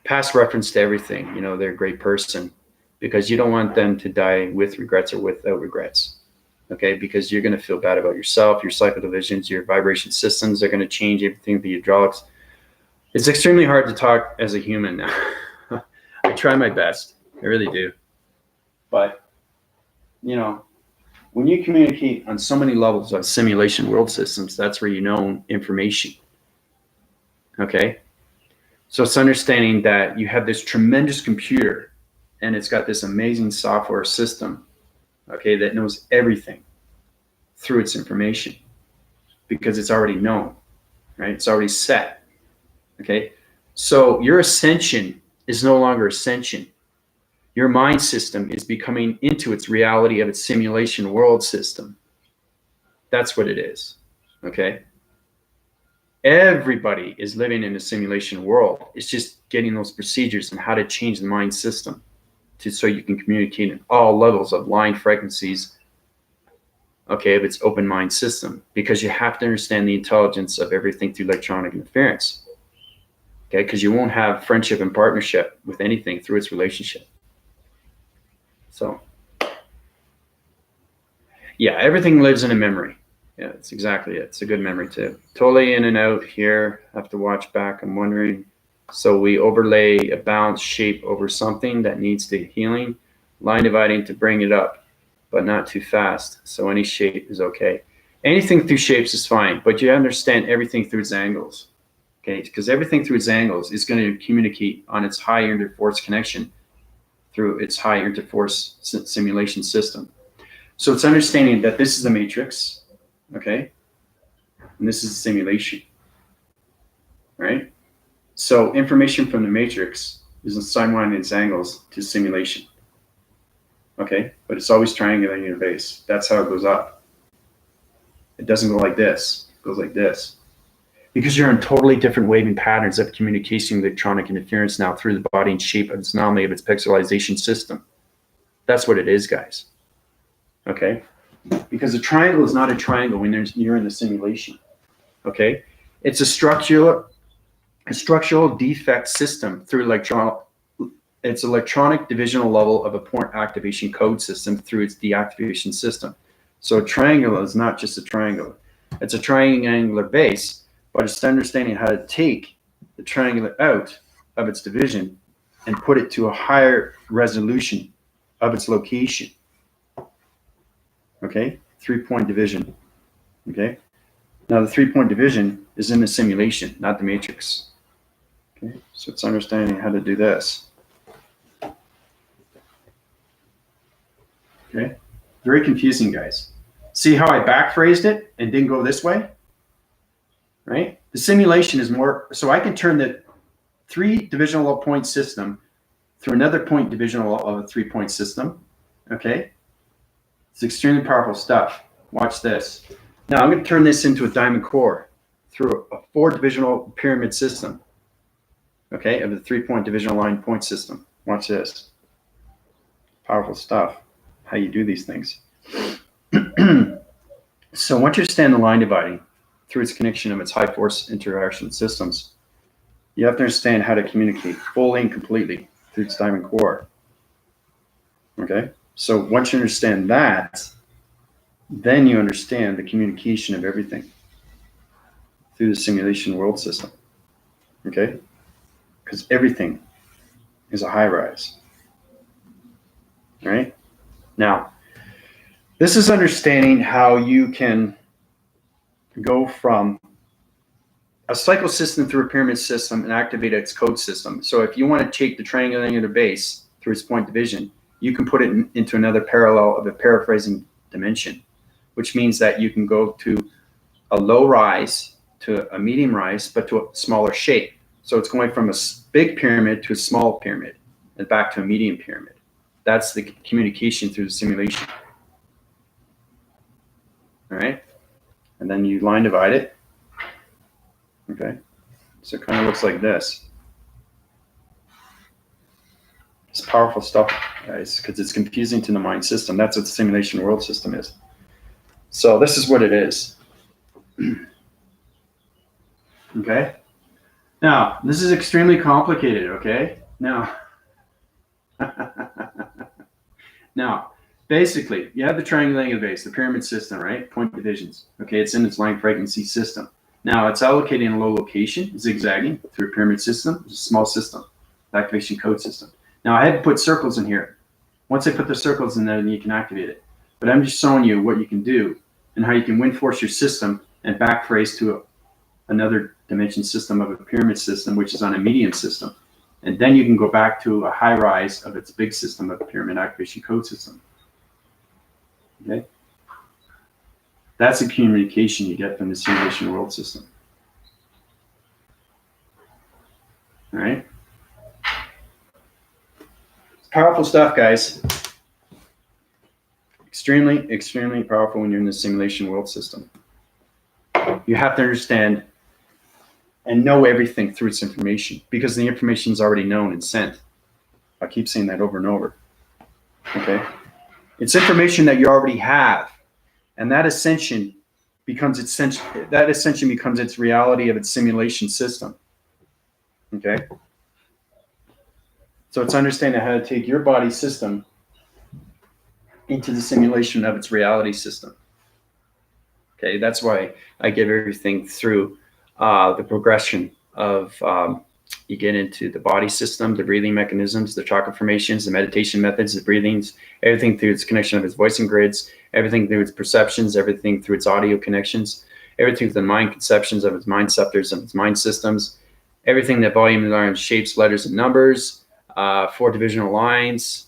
Past reference to everything, they're a great person, because you don't want them to die with regrets or without regrets. Okay, because you're going to feel bad about yourself, your cycle divisions, your vibration systems are going to change, everything, the hydraulics. It's extremely hard to talk as a human now. I try my best. I really do. But, when you communicate on so many levels of simulation world systems, that's where you know information. Okay? So it's understanding that you have this tremendous computer, and it's got this amazing software system, okay, that knows everything through its information, because it's already known, right? It's already set. Okay? So your ascension is no longer ascension. Your mind system is becoming into its reality of its simulation world system. That's what it is. Okay? Everybody is living in a simulation world. It's just getting those procedures and how to change the mind system so you can communicate in all levels of line frequencies, okay, of its open mind system, because you have to understand the intelligence of everything through electronic interference. Okay, because you won't have friendship and partnership with anything through its relationship. So, yeah, everything lives in a memory. Yeah, that's exactly it. It's a good memory too. Totally in and out here. Have to watch back. I'm wondering. So we overlay a balanced shape over something that needs the healing, line dividing to bring it up, but not too fast. So any shape is okay. Anything through shapes is fine, but you understand everything through its angles. Okay, because everything through its angles is going to communicate on its high interforce connection through its high interforce simulation system. So it's understanding that this is a matrix, okay, and this is a simulation, right? So information from the matrix is assigned its angles to simulation, okay, but it's always triangulating your base. That's how it goes up. It doesn't go like this. It goes like this. Because you're in totally different waving patterns of communication electronic interference now through the body and shape of its anomaly of its pixelization system. That's what it is, guys. Okay? Because a triangle is not a triangle when you're in the simulation. Okay? It's a structural defect system through it's electronic divisional level of a point activation code system through its deactivation system. So a triangle is not just a triangle. It's a triangular base, but it's understanding how to take the triangular out of its division and put it to a higher resolution of its location. Okay? 3-point division. Okay? Now the 3-point division is in the simulation, not the matrix. Okay? So it's understanding how to do this. Okay? Very confusing, guys. See how I backphrased it and didn't go this way? Right? The simulation is more, so I can turn the 3 divisional point system through another point divisional of a 3-point system. Okay? It's extremely powerful stuff. Watch this. Now I'm going to turn this into a diamond core through a 4-divisional pyramid system, okay, of the 3-point divisional line point system. Watch this. Powerful stuff, how you do these things. So once you understand the line dividing through its connection of its high force interaction systems, you have to understand how to communicate fully and completely through its diamond core. Okay? So once you understand that, then you understand the communication of everything through the simulation world system. Okay? Because everything is a high rise. All right? Now, this is understanding how you can go from a cycle system through a pyramid system and activate its code system. So if you want to take the triangular base through its point division, you can put it into another parallel of a paraphrasing dimension, which means that you can go to a low rise to a medium rise, but to a smaller shape. So it's going from a big pyramid to a small pyramid and back to a medium pyramid. That's the communication through the simulation. All right, and then you line divide it. Okay, so it kind of looks like this. It's powerful stuff, guys, because it's confusing to the mind system. That's what the simulation world system is. So this is what it is. Okay, now this is extremely complicated. Okay, now now basically, you have the triangulating base, the pyramid system, right? Point divisions. Okay, it's in its line frequency system. Now it's allocated in a low location, zigzagging through a pyramid system. It's a small system, activation code system. Now I had to put circles in here. Once I put the circles in there, then you can activate it. But I'm just showing you what you can do and how you can wind force your system and backphrase to another dimension system of a pyramid system, which is on a medium system. And then you can go back to a high rise of its big system of a pyramid activation code system. Okay, that's the communication you get from the simulation world system. All right, it's powerful stuff, guys. Extremely, extremely powerful when you're in the simulation world system. You have to understand and know everything through its information, because the information is already known and sent. I keep saying that over and over. Okay. It's information that you already have, and that ascension becomes its reality of its simulation system. Okay, so it's understanding how to take your body system into the simulation of its reality system. Okay, that's why I give everything through the progression of you get into the body system, the breathing mechanisms, the chakra formations, the meditation methods, the breathings, everything through its connection of its voicing grids, everything through its perceptions, everything through its audio connections, everything through the mind conceptions of its mind scepters and its mind systems, everything that volume alarms, shapes, letters, and numbers, 4 divisional lines,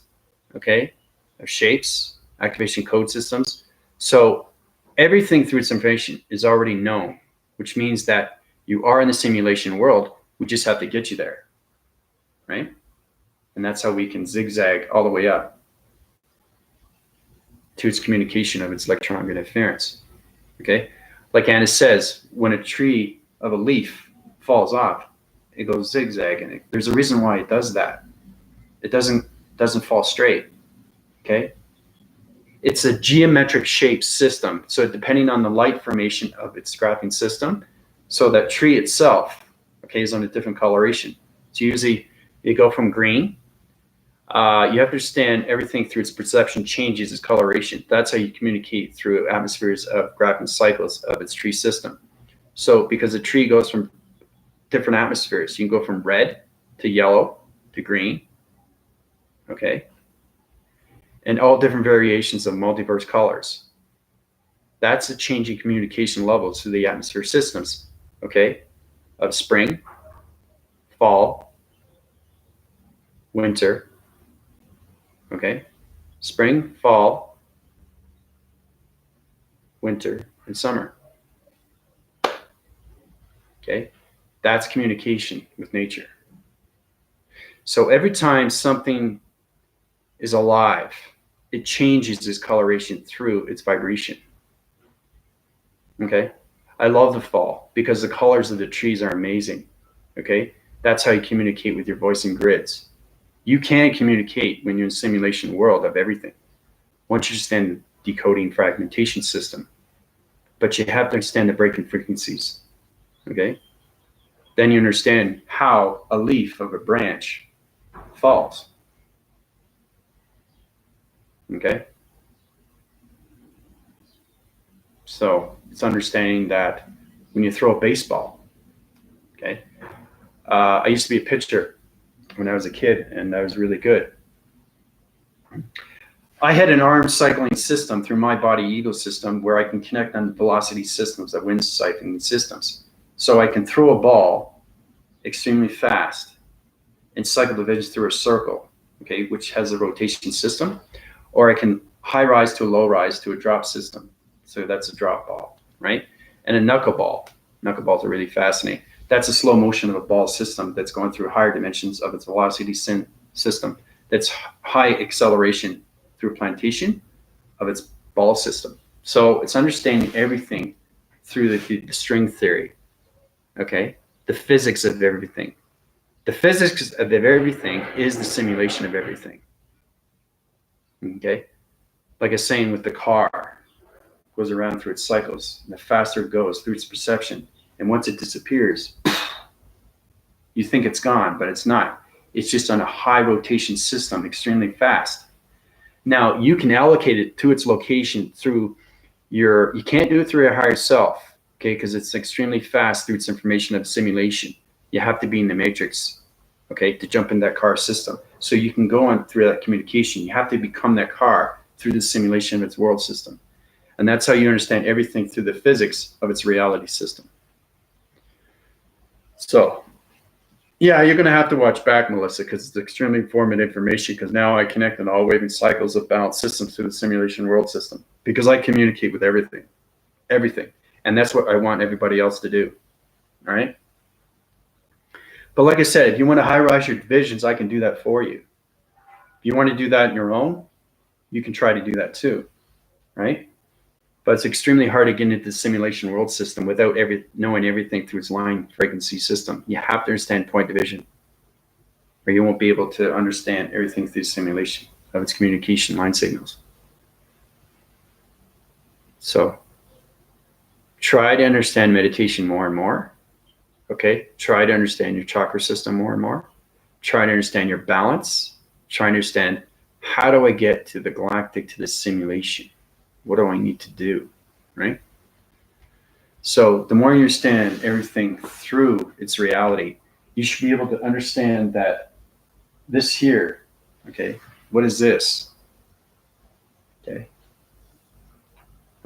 okay, of shapes, activation code systems. So everything through its information is already known, which means that you are in the simulation world. We just have to get you there, right? And that's how we can zigzag all the way up to its communication of its electromagnetic interference, okay? Like Anna says, when a tree of a leaf falls off, it goes zigzag, and there's a reason why it does that. It doesn't fall straight, okay? It's a geometric shape system, so depending on the light formation of its graphing system, so that tree itself, okay, is on a different coloration. So usually you go from green. You have to understand everything through its perception changes its coloration. That's how you communicate through atmospheres of graphing cycles of its tree system. So because a tree goes from different atmospheres, you can go from red to yellow to green, okay? And all different variations of multiverse colors. That's the changing communication levels through the atmosphere systems, okay? Of spring, fall, winter, okay? Spring, fall, winter, and summer. Okay? That's communication with nature. So every time something is alive, it changes its coloration through its vibration. Okay? I love the fall because the colors of the trees are amazing. Okay, that's how you communicate with your voice and grids. You can communicate when you're in a simulation world of everything. Once you understand the decoding fragmentation system, but you have to understand the breaking frequencies. Okay, then you understand how a leaf of a branch falls. Okay, so it's understanding that when you throw a baseball. Okay, I used to be a pitcher when I was a kid, and I was really good. I had an arm cycling system through my body ecosystem where I can connect on velocity systems, that wind cycling systems. So I can throw a ball extremely fast and cycle the divisions through a circle, okay, which has a rotation system, or I can high rise to a low rise to a drop system. So that's a drop ball, right? And a knuckleball. Knuckleballs are really fascinating. That's a slow motion of a ball system that's going through higher dimensions of its velocity system. That's high acceleration through plantation of its ball system. So it's understanding everything through the string theory, okay? The physics of everything. The physics of everything is the simulation of everything, okay? Like I was saying with the car, goes around through its cycles, and the faster it goes through its perception, and once it disappears, you think it's gone, but it's not. It's just on a high rotation system, extremely fast. Now, you can allocate it to its location through you can't do it through your higher self, okay, because it's extremely fast through its information of simulation. You have to be in the matrix, okay, to jump in that car system. So you can go on through that communication. You have to become that car through the simulation of its world system. And that's how you understand everything through the physics of its reality system. So, yeah, you're going to have to watch back, Melissa, because it's extremely informative information, because now I connect in all waving cycles of balanced systems through the simulation world system, because I communicate with everything. And that's what I want everybody else to do, all right? But like I said, if you want to high-rise your divisions, I can do that for you. If you want to do that on your own, you can try to do that too, right? But it's extremely hard to get into the simulation world system without knowing everything through its line frequency system. You have to understand point division, or you won't be able to understand everything through simulation of its communication line signals. So try to understand meditation more and more. Okay, try to understand your chakra system more and more. Try to understand your balance. Try to understand, how do I get to the galactic, to the simulation? What do I need to do, right? So the more you understand everything through its reality, you should be able to understand that this here, okay, what is this?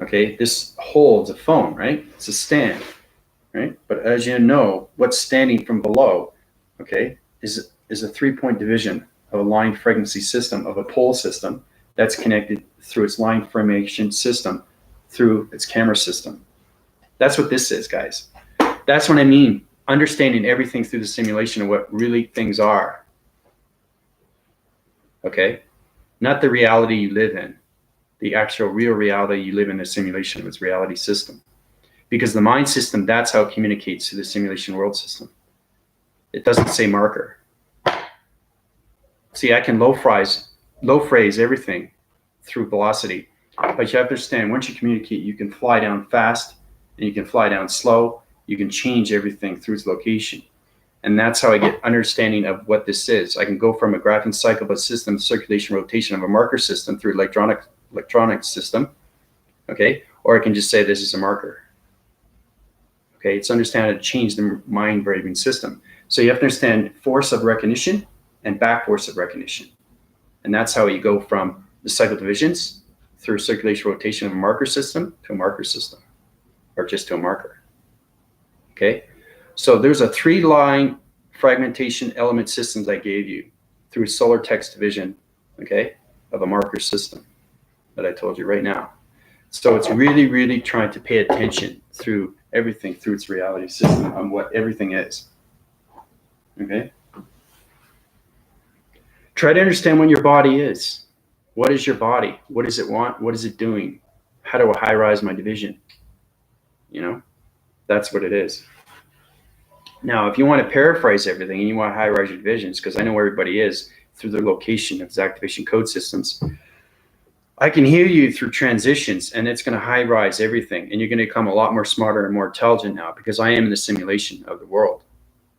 Okay, this holds a phone, right? It's a stand, right? But as you know, what's standing from below, okay, is a 3-point division of a line frequency system, of a pole system that's connected through its line formation system through its camera system. That's what this is, guys. That's what I mean, understanding everything through the simulation of what really things are. Okay? Not the reality you live in, the actual real reality you live in, the simulation of its reality system. Because the mind system, that's how it communicates to the simulation world system. It doesn't say marker. See, I can low phrase everything through velocity, but you have to understand, once you communicate, you can fly down fast and you can fly down slow. You can change everything through its location. And that's how I get understanding of what this is. I can go from a graphing cycle of a system, circulation, rotation of a marker system through electronic system, okay? Or I can just say this is a marker. Okay, it's understanding how to change the mind braving system. So you have to understand force of recognition and back force of recognition. And that's how you go from the cycle divisions through circulation rotation of a marker system to a marker system, or just to a marker. Okay, so there's a 3-line fragmentation element systems I gave you through solar text division, okay, of a marker system that I told you right now. So it's really, really trying to pay attention through everything through its reality system on what everything is. Okay. Try to understand what your body is. What is your body? What does it want? What is it doing? How do I high rise my division? You know, That's what it is. Now, if you want to paraphrase everything and you want to high-rise your divisions, because I know where everybody is through their location of its activation code systems, I can hear you through transitions, and it's going to high-rise everything, and you're going to become a lot more smarter and more intelligent now, because I am in the simulation of the world,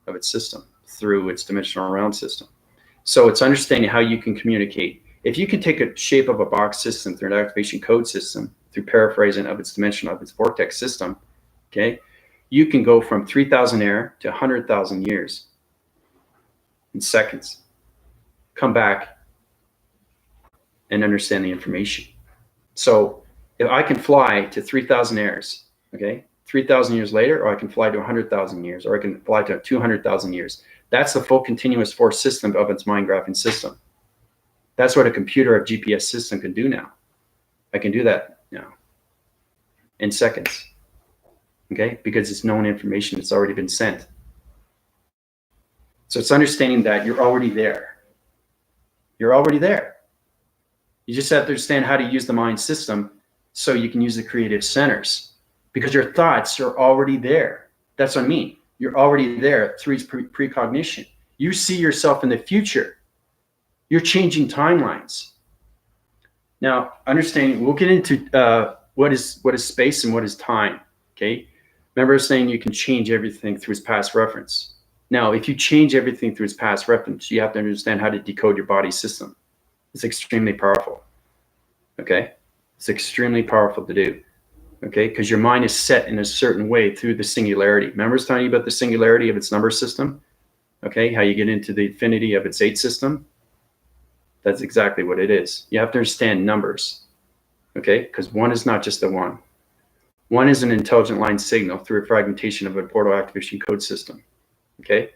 of its system, through its dimensional realm system. So it's understanding how you can communicate. If you can take a shape of a box system through an activation code system, through paraphrasing of its dimension, of its vortex system, okay, you can go from 3,000 air to 100,000 years in seconds. Come back and understand the information. So if I can fly to 3,000 airs, okay, 3,000 years later, or I can fly to 100,000 years, or I can fly to 200,000 years. That's the full continuous force system of its mind graphing system. That's what a computer or GPS system can do now. I can do that now in seconds, okay, because it's known information that's already been sent. So it's understanding that you're already there. You're already there. You just have to understand how to use the mind system so you can use the creative centers, because your thoughts are already there. That's what I mean. You're already there through precognition. You see yourself in the future. You're changing timelines. Now, understanding, we'll get into what is space and what is time, okay? Remember saying you can change everything through its past reference. Now, if you change everything through its past reference, you have to understand how to decode your body system. It's extremely powerful, okay? It's extremely powerful to do, okay? Because your mind is set in a certain way through the singularity. Remember I was telling you about the singularity of its number system, okay? How you get into the infinity of its 8 system? That's exactly what it is. You have to understand numbers, okay? Because 1 is not just a 1. 1 is an intelligent line signal through a fragmentation of a portal activation code system, okay?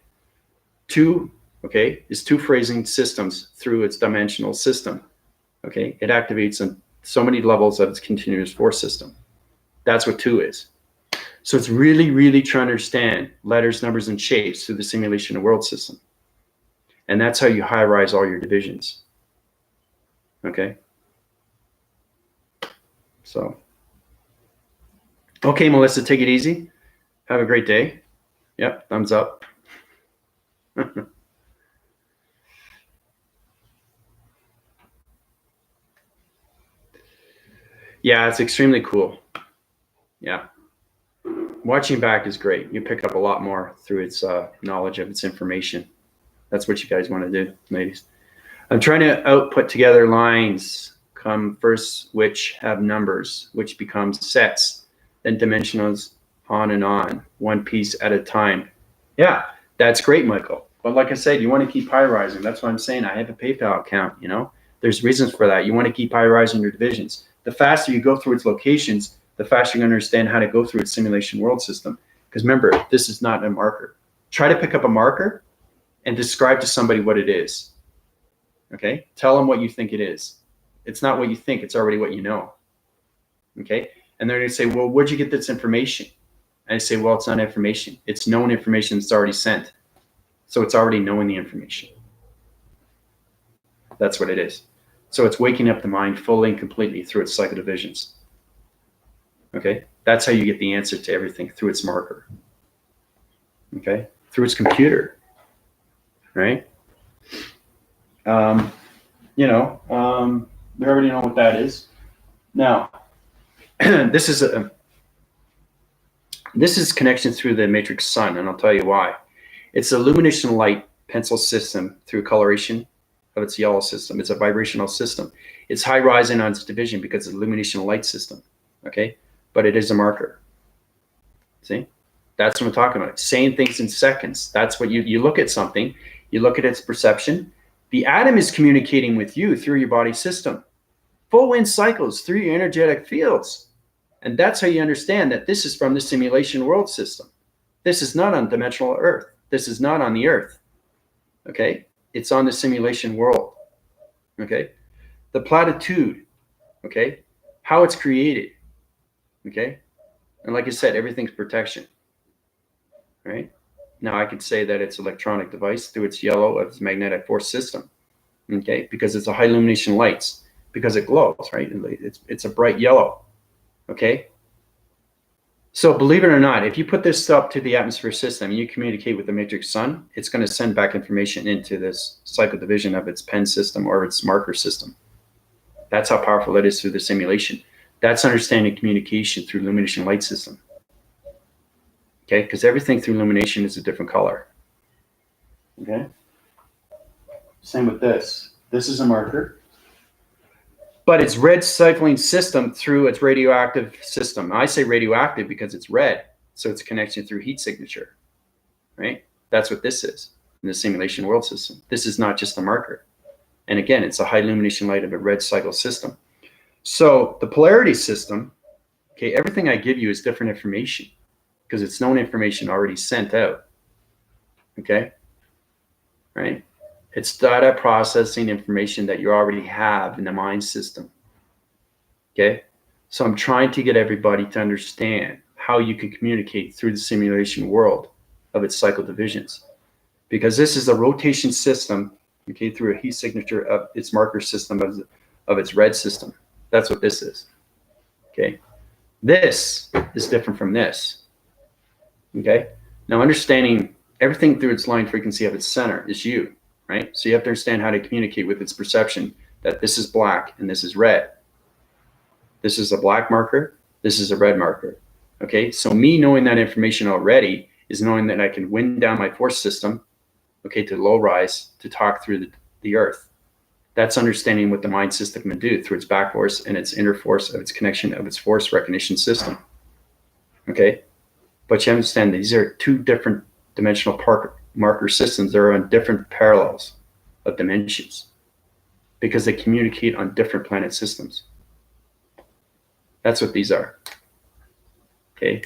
2, okay, is 2 phrasing systems through its dimensional system, okay? It activates on so many levels of its continuous force system. That's what 2 is. So it's really, really trying to understand letters, numbers, and shapes through the simulation of world system. And that's how you high-rise all your divisions, okay? So, okay, Melissa, take it easy. Have a great day. Yep, thumbs up. Yeah, it's extremely cool. Yeah. Watching back is great. You pick up a lot more through its knowledge of its information. That's what you guys want to do, ladies. I'm trying to output together lines come first, which have numbers, which becomes sets, then dimensionals, on and on, one piece at a time. Yeah, that's great, Michael. But like I said, you want to keep high rising. That's what I'm saying. I have a PayPal account, you know. There's reasons for that. You want to keep high rising your divisions. The faster you go through its locations, the faster you understand how to go through its simulation world system. Because remember, this is not a marker. Try to pick up a marker and describe to somebody what it is. Okay? Tell them what you think it is. It's not what you think. It's already what you know. Okay? And they're going to say, well, where'd you get this information? And I say, well, it's not information. It's known information that's already sent. So it's already knowing the information. That's what it is. So it's waking up the mind fully and completely through its psychodivisions. Okay? That's how you get the answer to everything, through its marker. Okay? Through its computer. Right? We already know what that is. Now, this is connection through the matrix sun, and I'll tell you why. It's a illumination light pencil system through coloration of its yellow system. It's a vibrational system. It's high rising on its division because it's an illumination light system. Okay? But it is a marker. See? That's what I'm talking about. Saying things in seconds. That's what you look at something, you look at its perception. The atom is communicating with you through your body system. Full wind cycles through your energetic fields. And that's how you understand that this is from the simulation world system. This is not on dimensional Earth. This is not on the Earth. Okay? It's on the simulation world. Okay? The platitude. Okay? How it's created. Okay? And like I said, everything's protection. Right? Now I could say that it's an electronic device through its yellow of its magnetic force system. Okay? Because it's a high illumination lights. Because it glows, right? It's a bright yellow. Okay? So believe it or not, if you put this up to the atmosphere system and you communicate with the matrix sun, it's going to send back information into this cycle division of its pen system or its marker system. That's how powerful it is through the simulation. That's understanding communication through illumination light system. Okay, because everything through illumination is a different color. Okay. Same with this. This is a marker, but it's red cycling system through its radioactive system. I say radioactive because it's red, so it's a connection through heat signature, right? That's what this is in the simulation world system. This is not just a marker. And again, it's a high illumination light of a red cycle system. So the polarity system, okay, everything I give you is different information because it's known information already sent out, okay, right? It's data processing information that you already have in the mind system, okay? So I'm trying to get everybody to understand how you can communicate through the simulation world of its cycle divisions, because this is a rotation system, okay, through a heat signature of its marker system of its red system. That's what this is, okay? This is different from this, okay? Now understanding everything through its line frequency of its center is you, right? So you have to understand how to communicate with its perception that this is black and this is red. This is a black marker, this is a red marker, okay? So me knowing that information already is knowing that I can wind down my force system, okay, to low rise to talk through the earth. That's understanding what the mind system can do through its back force and its inner force of its connection of its force recognition system, okay? But you understand these are two different dimensional marker systems that are on different parallels of dimensions because they communicate on different planet systems. That's what these are, okay?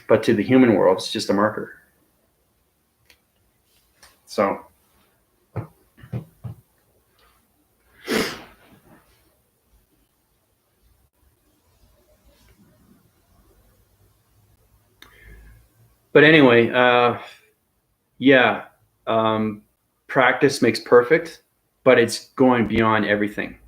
But to the human world, it's just a marker. So but anyway, yeah, practice makes perfect, but it's going beyond everything,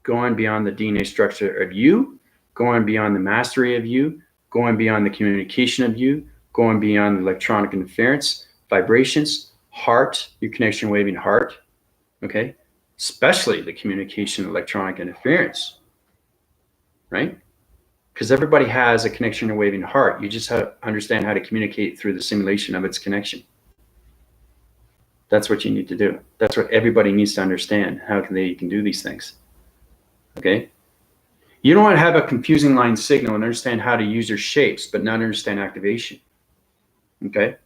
going beyond the DNA structure of you, going beyond the mastery of you, going beyond the communication of you, going beyond the electronic interference, vibrations, heart, your connection waving heart, okay? Especially the communication electronic interference, right? Because everybody has a connection to waving heart. You just have to understand how to communicate through the simulation of its connection. That's what you need to do. That's what everybody needs to understand, how they can do these things, okay? You don't want to have a confusing line signal and understand how to use your shapes, but not understand activation, okay?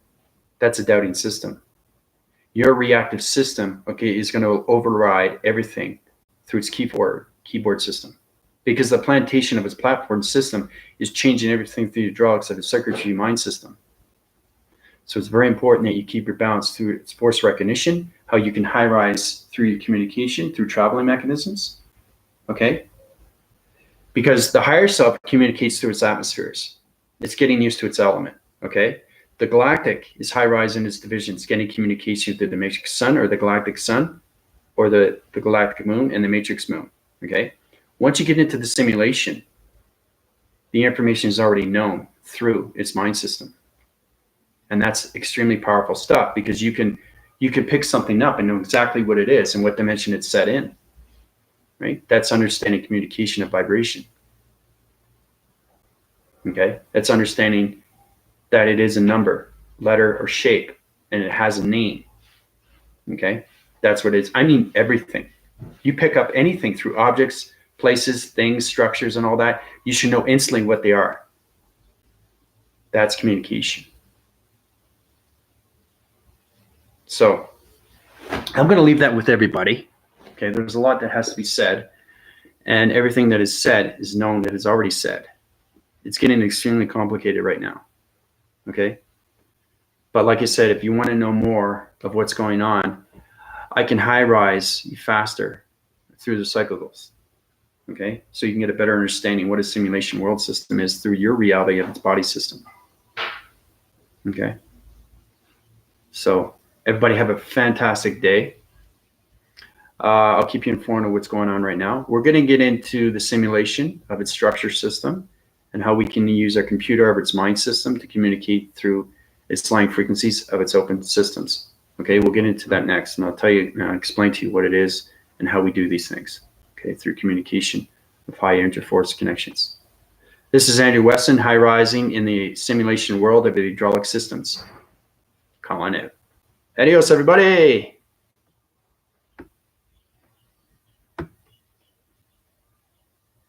That's a doubting system. Your reactive system, okay, is going to override everything through its keyboard system, because the plantation of its platform system is changing everything through the hydraulics of its circuitry mind system. So it's very important that you keep your balance through its force recognition, how you can high rise through your communication, through traveling mechanisms, okay? Because the higher self communicates through its atmospheres. It's getting used to its element, okay? The galactic is high rise in its divisions, getting communication through the matrix sun or the galactic sun or the galactic moon and the matrix moon, okay? Once you get into the simulation, the information is already known through its mind system. And that's extremely powerful stuff because you can pick something up and know exactly what it is and what dimension it's set in, right? That's understanding communication of vibration, okay? That's understanding that it is a number, letter, or shape, and it has a name, okay? That's what it is. I mean everything. You pick up anything through objects, places, things, structures, and all that, you should know instantly what they are. That's communication. So I'm going to leave that with everybody. Okay, there's a lot that has to be said, and everything that is said is known that is already said. It's getting extremely complicated right now. Okay, but like I said, if you want to know more of what's going on, I can high rise you faster through the cycles. Okay, so you can get a better understanding what a simulation world system is through your reality of its body system. Okay, so everybody have a fantastic day. I'll keep you informed of what's going on right now. We're going to get into the simulation of its structure system and how we can use our computer of its mind system to communicate through its line frequencies of its open systems. Okay, we'll get into that next, and I'll explain to you what it is and how we do these things, okay, through communication of high interforce connections. This is Andrew Weston, high rising in the simulation world of hydraulic systems. Come on in. Adios, everybody.